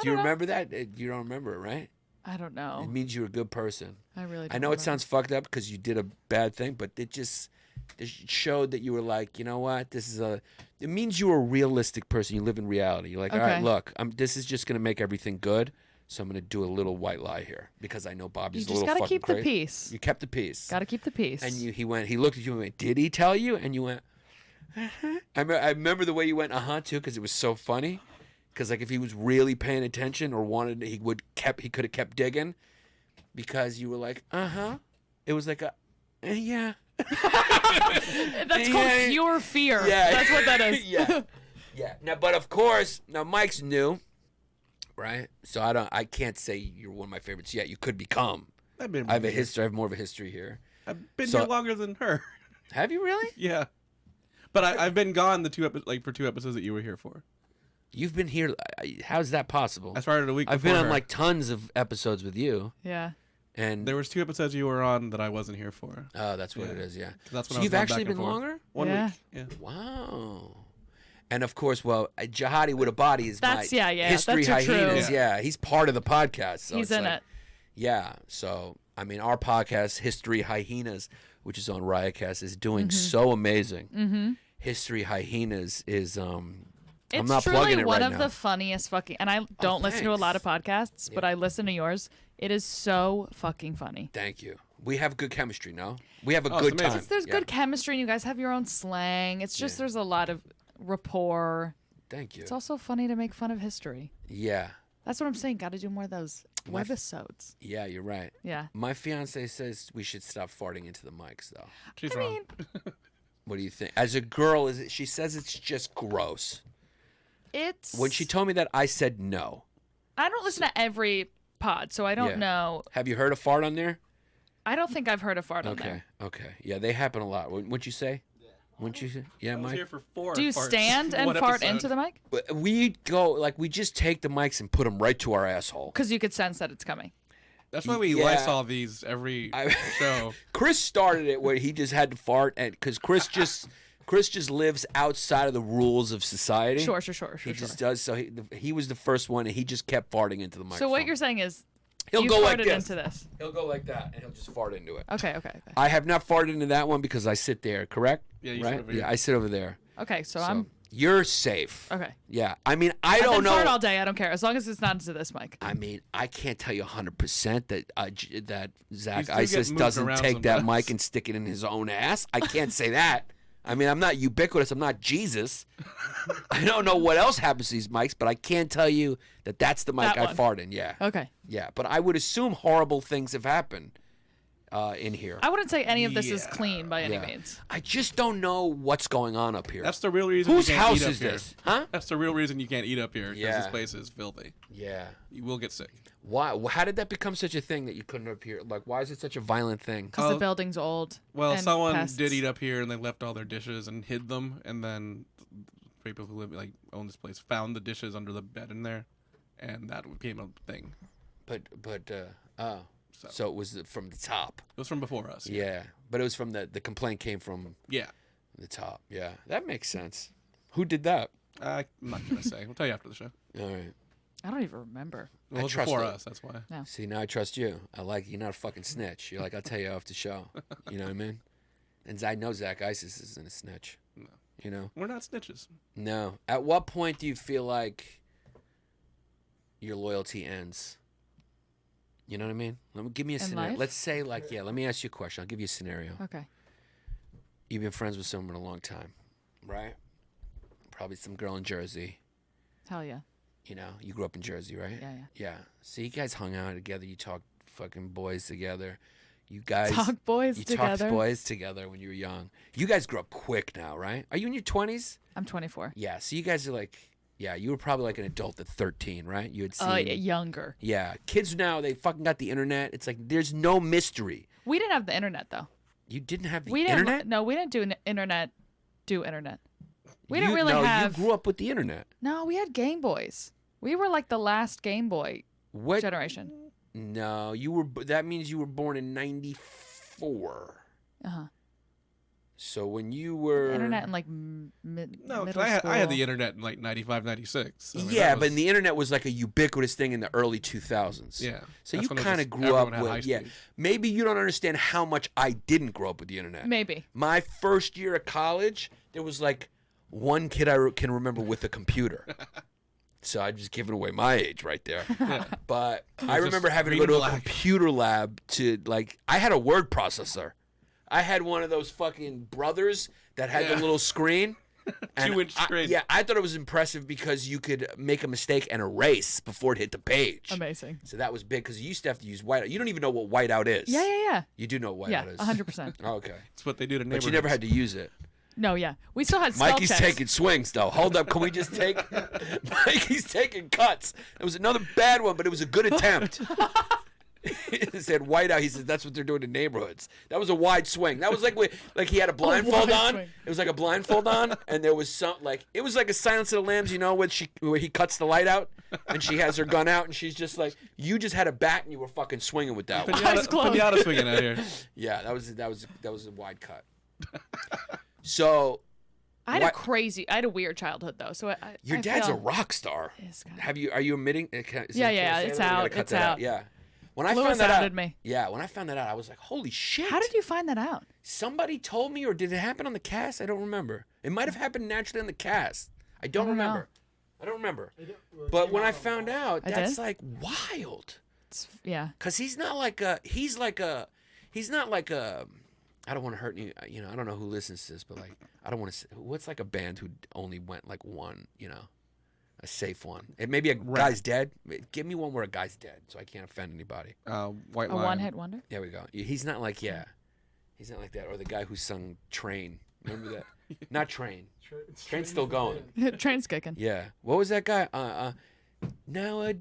Do you remember that? You don't remember it, right? I don't know. It means you're a good person. I really don't I know remember. it sounds fucked up because you did a bad thing, but it showed that you were like, you know what? It means you're a realistic person. You live in reality. You're like, all right, Okay. look, this is just going to make everything good. So I'm going to do a little white lie here because I know Bobby's You a just little got to fucking keep the crazy. peace. You kept the peace. Got to keep the peace. And he looked at you and went, did he tell you? And you went, uh-huh. I remember the way you went, uh-huh, too, because it was so funny. Because, like, if he was really paying attention or wanted, he could have kept digging. Because you were like, uh-huh. It was like yeah. That's called pure fear. Yeah. That's what that is. Yeah. Yeah. Now, but of course, Mike's new, right? So I can't say you're one of my favorites yet. You could become. I have a history. I have more of a history here. I've been here longer than her. Have you really? Yeah. But I've been gone for 2 episodes that you were here for. You've been here. How's that possible? I started a week I've before been on her. like tons of episodes with you. Yeah. And there was 2 episodes you were on that I wasn't here for. Oh, that's what it is. Yeah. That's when So I was you've going actually back and been forth. longer? 1 Yeah. week. Yeah. Wow. And of course, well, Jihadi with a Body is That's- my yeah, history that's your hyenas. true. Yeah, he's part of the podcast. So He's it's in like, it. Yeah. So I mean, our podcast, History Hyenas, which is on Riotcast, is doing so amazing. Mm-hmm. History Hyenas is I'm It's not truly plugging it one right of now. the funniest fucking, and I don't listen to a lot of podcasts, but I listen to yours. It is so fucking funny. Thank you. We have good chemistry, no? We have a Oh, it's good amazing. time. There's Yeah. good chemistry, and you guys have your own slang. It's just there's a lot of rapport. Thank you. It's also funny to make fun of history. Yeah. That's what I'm saying. Got to do more of those webisodes. Yeah, you're right. Yeah. My fiance says we should stop farting into the mics, though. She's I wrong. mean, What do you think? As a girl, is it? She says it's just gross. It's When she told me that, I said no. I don't listen to every pod, so I don't know. Have you heard a fart on there? I don't think I've heard a fart on there. Okay. Yeah, they happen a lot. What'd you say? Wouldn't you say? Yeah, I was Mike. here for 4 Do you farts stand and one fart episode. into the mic? We go like we just take the mics and put them right to our asshole. Because you could sense that it's coming. That's why we Yeah. Lysol these every show. Chris started it where he just had to fart, and because Chris just lives outside of the rules of society. Sure. He just does. So he was the first one, and he just kept farting into the microphone. So what you're saying is He'll you go like farted this. into this. He'll go like that, and he'll just fart into it. Okay. I have not farted into that one because I sit there. Correct? Yeah, you right? sit over here. Yeah, I sit over there. Okay, so So I'm you're safe. okay. Yeah, I mean, I I've don't been know. fart all day. I don't care as long as it's not into this mic. I mean, I can't tell you 100% that Zach These do get Isis moved doesn't around take that sometimes. mic and stick it in his own ass. I can't say that. I mean, I'm not ubiquitous. I'm not Jesus. I don't know what else happens to these mics, but I can tell you that that's the mic That I one. fart in. Yeah. Okay. Yeah, but I would assume horrible things have happened in here. I wouldn't say any of this is Yeah. clean by any Yeah. means. I just don't know what's going on up here. That's the real reason Whose you can't house eat up is here. this? Huh? That's the real reason you can't eat up here because Yeah. this place is filthy. Yeah. You will get sick. Why? How did that become such a thing that you couldn't appear? Like, why is it such a violent thing? Because the building's old. Well, and someone pests. did eat up here and they left all their dishes and hid them, and then people who live own this place found the dishes under the bed in there, and that became a thing. So it was from the top. It was from before us. Yeah, but it was from the complaint came from Yeah. the top. Yeah, that makes sense. Who did that? I'm not gonna say. We'll tell you after the show. All right. I don't even remember. Well, it was trust before it. us. That's why. No. See, now I trust you. I like you're not a fucking snitch. You're like, I'll tell you off the show. You know what I mean? And I know Zach Isis isn't a snitch. No. You know? We're not snitches. No. At what point do you feel like your loyalty ends? You know what I mean? Give me a In scenario. life? Let's say, like, let me ask you a question. I'll give you a scenario. Okay. You've been friends with someone a long time, right? Probably some girl in Jersey. Hell yeah. You know, you grew up in Jersey, right? Yeah. Yeah. So you guys hung out together. You talked fucking boys together. You guys Talk boys you together. talked boys together when you were young. You guys grew up quick now, right? Are you in your 20s? I'm 24. Yeah. So you guys are like, yeah, you were probably like an adult at 13, right? You had seen. Oh, yeah, younger. Yeah. Kids now, they fucking got the internet. It's like there's no mystery. We didn't have the internet though. You didn't have the We didn't. internet? No, we didn't do internet. We didn't really no, have. you grew up with the internet. No, we had Game Boys. We were like the last Game Boy What? generation. No, you were. That means you were born in '94. Uh huh. So when you were Internet in like No, 'cause middle I had school. the internet in like 95, 96. So, I mean, yeah, that but was- the internet was like a ubiquitous thing in the early 2000s. Yeah. So That's you when it was kind of just grew up everyone had high with, yeah. speed. Maybe you don't understand how much I didn't grow up with the internet. Maybe. My first year of college, there was like one kid I can remember with a computer. So I'm just giving away my age right there. Yeah. But I just remember having to green go to and a black. computer lab to like. I had a word processor. I had one of those fucking brothers that had the Yeah. little screen. And 2-inch screen. Yeah, I thought it was impressive because you could make a mistake and erase before it hit the page. Amazing. So that was big because you used to have to use whiteout. You don't even know what whiteout is. Yeah. You do know what Yeah, whiteout is. 100%. Okay. That's what they do to But neighborhoods. you never had to use it. No, yeah. We still had spell Mikey's checks. taking swings, though. Hold up. Can we just take... Mikey's taking cuts. It was another bad one, but it was a good attempt. He said whiteout. He said that's what they're doing in neighborhoods. That was a wide swing. That was like he had a blindfold wide on. swing. It was like a blindfold on, and there was some like it was like a Silence of the Lambs, you know, where he cuts the light out, and she has her gun out, and she's just like, you just had a bat and you were fucking swinging with that one. Eyes closed. Pinata swinging out here. Yeah, that was a wide cut. So I had What- I had a weird childhood though. So your I dad's feel, a rock star. It's kinda- Are you admitting? Is Yeah, can I yeah, say it's that? Or we gotta out, cut it's that out. Yeah. When I Lewis found that out, outed me. yeah, when I found that out, I was like, "Holy shit!" How did you find that out? Somebody told me, or did it happen on the cast? I don't remember. It might have happened naturally on the cast. I don't don't know. remember. I don't remember. But when I found out, I that's did? like wild. Yeah. Cause he's not like a. I don't want to hurt you. You know, I don't know who listens to this, but like, I don't want to. What's like a band who only went like one? You know, a safe one. And maybe a guy's dead. Give me one where a guy's dead, so I can't offend anybody. White A Lion. one-hit wonder? There we go. He's not like He's not like that. Or the guy who sung Train. Remember that? Not Train. Train's still going. Train's kicking. Yeah. What was that guy? Now a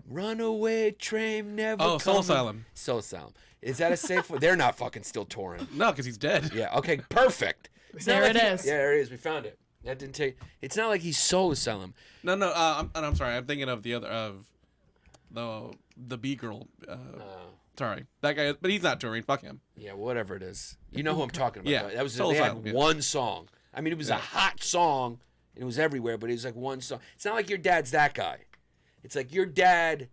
runaway train never. Oh, Soul coming. Asylum. Soul Asylum. Is that a safe one? They're not fucking still touring. No, because he's dead. Yeah. Okay. Perfect. It's not There like it he- is. Yeah, there it is. We found it. That didn't take. It's not like he's Soul Asylum. No. I'm sorry. I'm thinking of the other the B girl. Sorry, that guy. But he's not touring. Fuck him. Yeah. Whatever it is. You know who I'm talking about. Yeah, though. That was. Soul They had Asylum, yeah. one song. I mean, it was a hot song. And it was everywhere, but it was like one song. It's not like your dad's that guy. It's like your dad.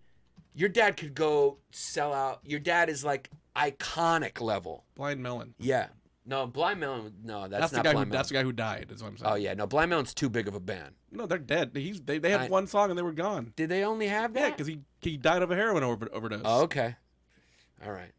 Your dad could go sell out. Your dad is like iconic level. Blind Melon. Yeah. No, Blind Melon. No, that's the not guy. Blind Melon. That's the guy who died. Is what I'm saying. Oh yeah, no, Blind Melon's too big of a band. No, they're dead. They had one song and they were gone. Did they only have that? Yeah, because he died of a heroin overdose. Oh, okay. All right.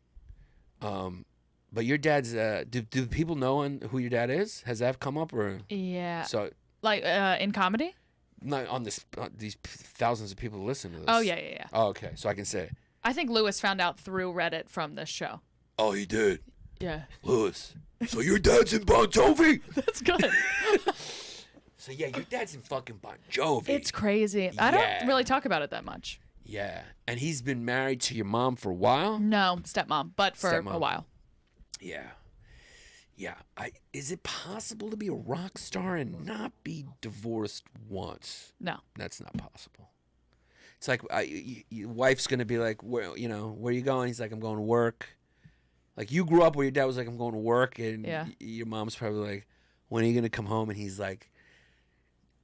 But your dad's. Do people know who your dad is? Has that come up or? Yeah. So Like in comedy? not on this. These thousands of people who listen to this. Oh yeah. Oh, okay. So I can say. I think Lewis found out through Reddit from this show. Oh, he did. Yeah. Lewis. So your dad's in Bon Jovi? That's good. So yeah, your dad's in fucking Bon Jovi. It's crazy. I Yeah. don't really talk about it that much. Yeah, and he's been married to your mom for a while. No, stepmom, but for a Stepmom. while. Yeah, yeah. Is it possible to be a rock star and not be divorced once? No. That's not possible. It's like your wife's gonna be like, where are you going? He's like, I'm going to work. Like you grew up where your dad was like, I'm going to work, and Yeah. your mom's probably like, when are you gonna come home? And he's like,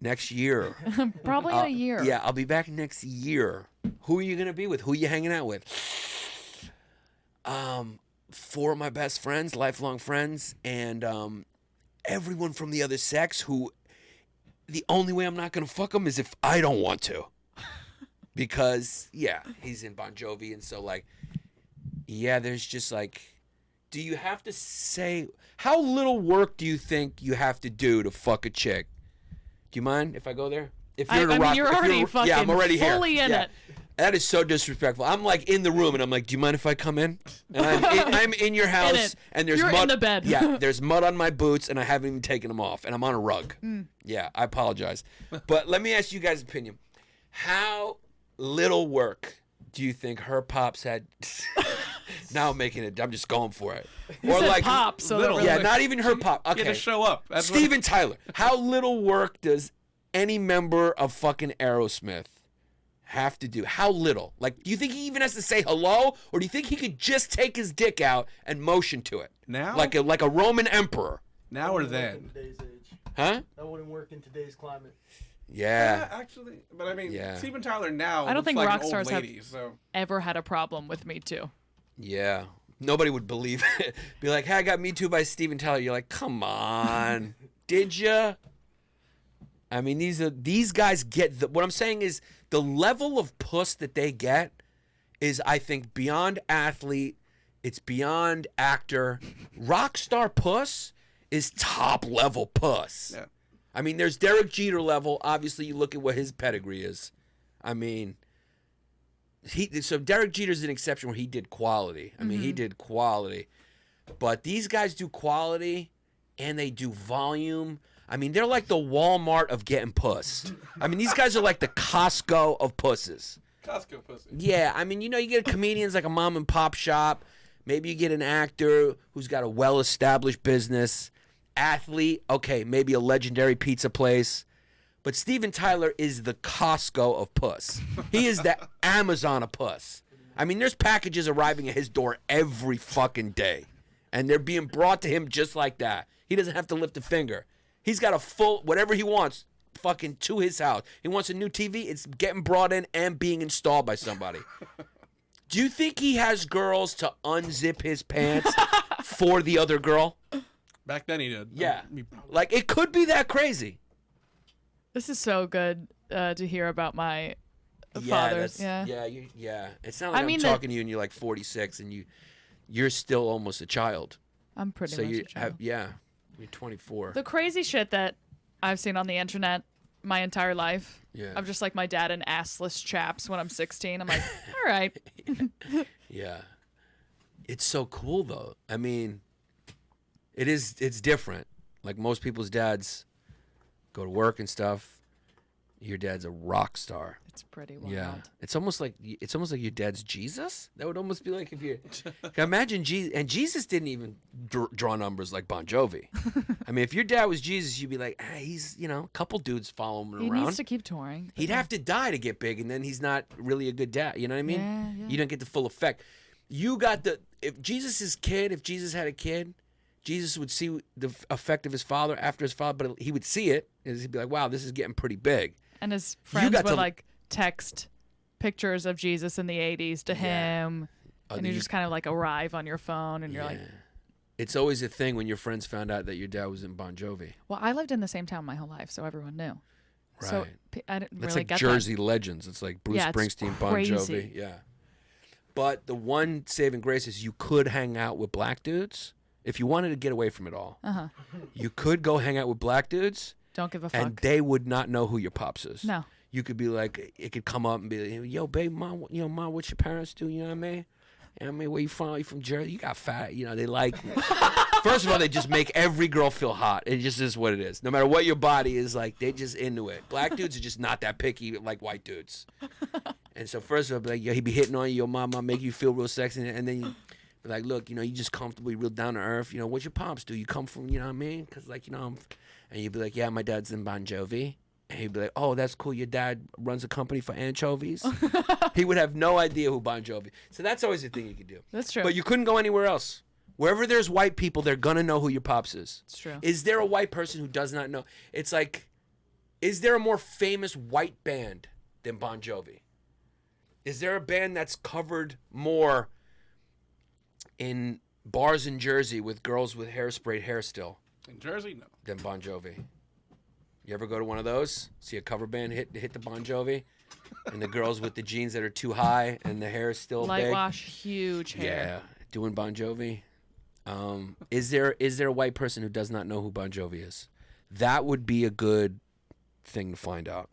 next year. Probably in a year. Yeah, I'll be back next year. Who are you gonna be with? Who are you hanging out with? 4 of my best friends, lifelong friends, and everyone from the other sex. Who the only way I'm not gonna fuck them is if I don't want to, because yeah, he's in Bon Jovi, and so like, yeah, there's just like, do you have to say how little work do you think you have to do to fuck a chick? Do you mind if I go there? If I mean, you're already fucking yeah, I'm already fully here. in Yeah. it. That is so disrespectful. I'm like in the room and I'm like, do you mind if I come in? And I'm in your house it. and there's You're mud. in the bed. Yeah, there's mud on my boots and I haven't even taken them off and I'm on a rug. Yeah, I apologize. But let me ask you guys' opinion. How little work do you think her pops had? Now I'm making it. I'm just going for it. You said pop, so little. that Yeah, really- not even her pop. You Okay. had to show up. That's what- Steven Tyler. How little work does any member of fucking Aerosmith have to do? How little? Like, do you think he even has to say hello, or do you think he could just take his dick out and motion to it? Now? like a Roman emperor, Now or In then? today's age. huh? That wouldn't work in today's climate. Yeah. Actually, but I mean, Yeah. Steven Tyler now. I don't looks think like rock an old stars have- lady, So Ever had a problem with Me Too? Yeah. Nobody would believe it. Be like, hey, I got Me Too by Steven Tyler. You're like, come on. Did ya? I mean, these guys get what I'm saying is the level of puss that they get is, I think, beyond athlete. It's beyond actor. Rock star puss is top level puss. Yeah. I mean, there's Derek Jeter level. Obviously, you look at what his pedigree is. I mean, so Derek Jeter's an exception where he did quality. I mean, he did quality. But these guys do quality and they do volume. I mean, they're like the Walmart of getting puss. I mean, these guys are like the Costco of pusses. Costco pussy. Yeah, I mean, you get comedians like a mom and pop shop. Maybe you get an actor who's got a well-established business. Athlete, okay, maybe a legendary pizza place. But Steven Tyler is the Costco of puss. He is the Amazon of puss. I mean, there's packages arriving at his door every fucking day. And they're being brought to him just like that. He doesn't have to lift a finger. He's got a full, whatever he wants, fucking to his house. He wants a new TV, it's getting brought in and being installed by somebody. Do you think he has girls to unzip his pants for the other girl? Back then he did. Yeah. Like, it could be that crazy. This is so good to hear about my fathers. Yeah. Yeah. It's not like I mean, I'm talking to you and you're like 46 and you're still almost a child. I'm pretty So much you a child. have, yeah, you're 24. The crazy shit that I've seen on the internet my entire life. Yeah. I'm just like my dad in assless chaps when I'm 16. I'm like, all right. Yeah. It's so cool though. I mean, It's different. Like most people's dads go to work and stuff. Your dad's a rock star. It's pretty wild. Yeah, it's almost like your dad's Jesus. That would almost be like if you can imagine Jesus, and Jesus didn't even draw numbers like Bon Jovi. I mean, if your dad was Jesus, you'd be like, he's a couple dudes following him He around. needs to keep touring. He'd have to die to get big, and then he's not really a good dad. You know what I mean? Yeah. You don't get the full effect. You got if Jesus had a kid, Jesus would see the effect of his father after his father, but he would see it, and he'd be like, wow, this is getting pretty big. And his friends would like text pictures of Jesus in the 80s to him. And you just kind of like arrive on your phone and you're like. It's always a thing when your friends found out that your dad was in Bon Jovi. Well, I lived in the same town my whole life, so everyone knew. Right. So I didn't That's really like get Jersey legends. It's like Bruce Springsteen, Bon Jovi. Yeah. But the one saving grace is you could hang out with black dudes if you wanted to get away from it all. You could go hang out with black dudes. Don't give a fuck. And they would not know who your pops is. No. You could be like, it could come up and be like, yo, babe, mom, mom, what your parents do? You know what I mean? You know what I mean? Where you from? You from Jersey? You got fat. They like. First of all, they just make every girl feel hot. It just is what it is. No matter what your body is like, they just into it. Black dudes are just not that picky like white dudes. And so first of all, like, he'd be hitting on you, your mama, make you feel real sexy, and then you be like, look, you just comfortable, you real down to earth. What's your pops do? You come from, you know what I mean? Because like, and you'd be like, yeah, my dad's in Bon Jovi. And he'd be like, oh, that's cool. Your dad runs a company for anchovies. He would have no idea who Bon Jovi. So that's always the thing you could do. That's true. But you couldn't go anywhere else. Wherever there's white people, they're going to know who your pops is. It's true. Is there a white person who does not know? It's like, is there a more famous white band than Bon Jovi? Is there a band that's covered more in bars in Jersey with girls with hair still? In Jersey, no. Than Bon Jovi. You ever go to one of those? See a cover band hit the Bon Jovi? And the girls with the jeans that are too high and the hair is still light big? wash, huge hair. Yeah, doing Bon Jovi. Is there a white person who does not know who Bon Jovi is? That would be a good thing to find out.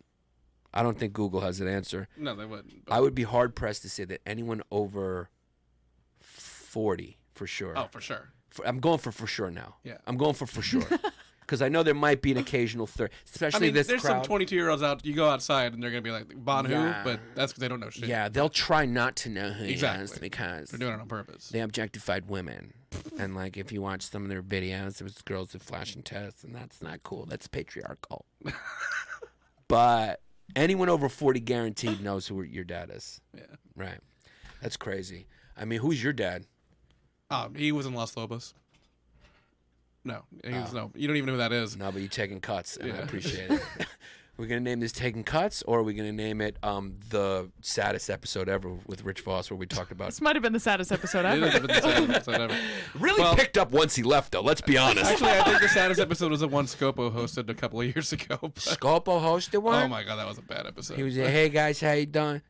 I don't think Google has an answer. No, they wouldn't. I would be hard pressed to say that anyone over 40 for sure. Oh, for sure. I'm going for sure now. Yeah. I'm going for sure. Because I know there might be an occasional third, especially this there's crowd. some 22-year-olds out. You go outside and they're gonna be like Bon Yeah. who, but that's because they don't know shit. Yeah, they'll try not to know who he Exactly. is because They're doing it on purpose. they objectified women. And like if you watch some of their videos, there was girls with flashing tests, and that's not cool. That's patriarchal. But anyone over 40 guaranteed knows who your dad is. Yeah. Right. That's crazy. I mean, who's your dad? He was in Los Lobos. No, no. You don't even know who that is. No, but you're taking cuts, and I Yeah. appreciate it. We're going to name this Taking Cuts, or are we going to name it the saddest episode ever with Rich Vos, where we talked about... This might have been the saddest episode It ever. is the saddest episode ever. Really picked up once he left, though. Let's be honest. Actually, I think the saddest episode was the one Scopo hosted a couple of years ago. but- Scopo hosted one? Oh my god, that was a bad episode. He was like, hey, guys, how you doing?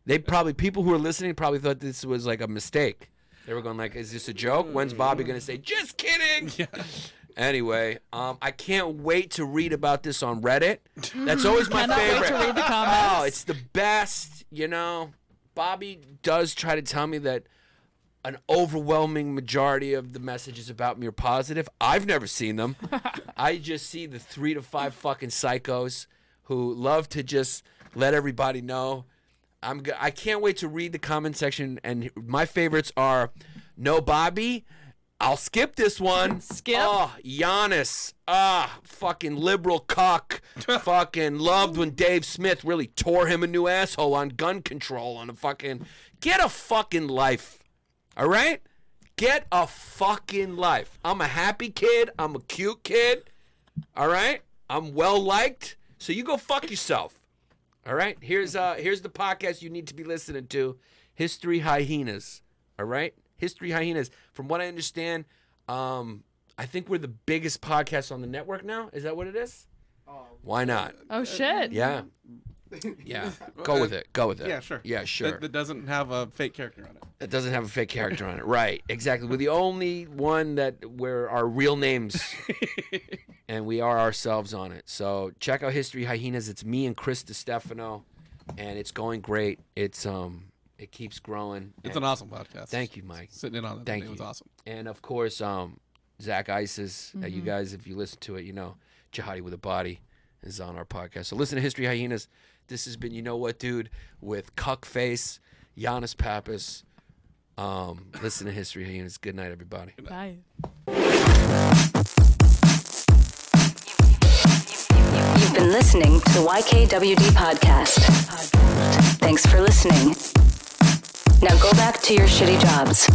People who were listening probably thought this was like a mistake. They were going like, is this a joke? When's Bobby going to say, just kidding? Yeah. Anyway, I can't wait to read about this on Reddit. That's always my Cannot favorite. wait to read the comments. Oh, it's the best. Bobby does try to tell me that an overwhelming majority of the messages about me are positive. I've never seen them. I just see the 3 to 5 fucking psychos who love to just let everybody know. I can't wait to read the comment section, and my favorites are no Bobby. I'll skip this one. Skip. Oh, Yannis. Fucking liberal cuck. Fucking loved when Dave Smith really tore him a new asshole on gun control on a fucking... Get a fucking life. All right? Get a fucking life. I'm a happy kid. I'm a cute kid. All right? I'm well-liked. So you go fuck yourself. All right? Here's the podcast you need to be listening to. History Hyenas. All right? History Hyenas. From what I understand, I think we're the biggest podcast on the network now. Is that what it is? Why not? Oh, shit. Yeah. Yeah. Go with it. Go with it. Yeah, sure. Yeah, sure. That doesn't have a fake character on it. It doesn't have a fake character on it. Right. Exactly. We're the only one where our real names and we are ourselves on it. So check out History Hyenas. It's me and Chris DiStefano, and it's going great. It keeps growing. It's an awesome podcast. Thank you, Mike. Sitting in on it. Thank It was you. awesome. And of course, Zach Isis. You guys, if you listen to it, you know Jihadi with a Body is on our podcast. So listen to History Hyenas. This has been You Know What, Dude, with Cuckface, Yannis Pappasn. Listen to History Hyenas. Good night, everybody. Bye. You've been listening to the YKWD podcast. Thanks for listening. Now go back to your shitty jobs.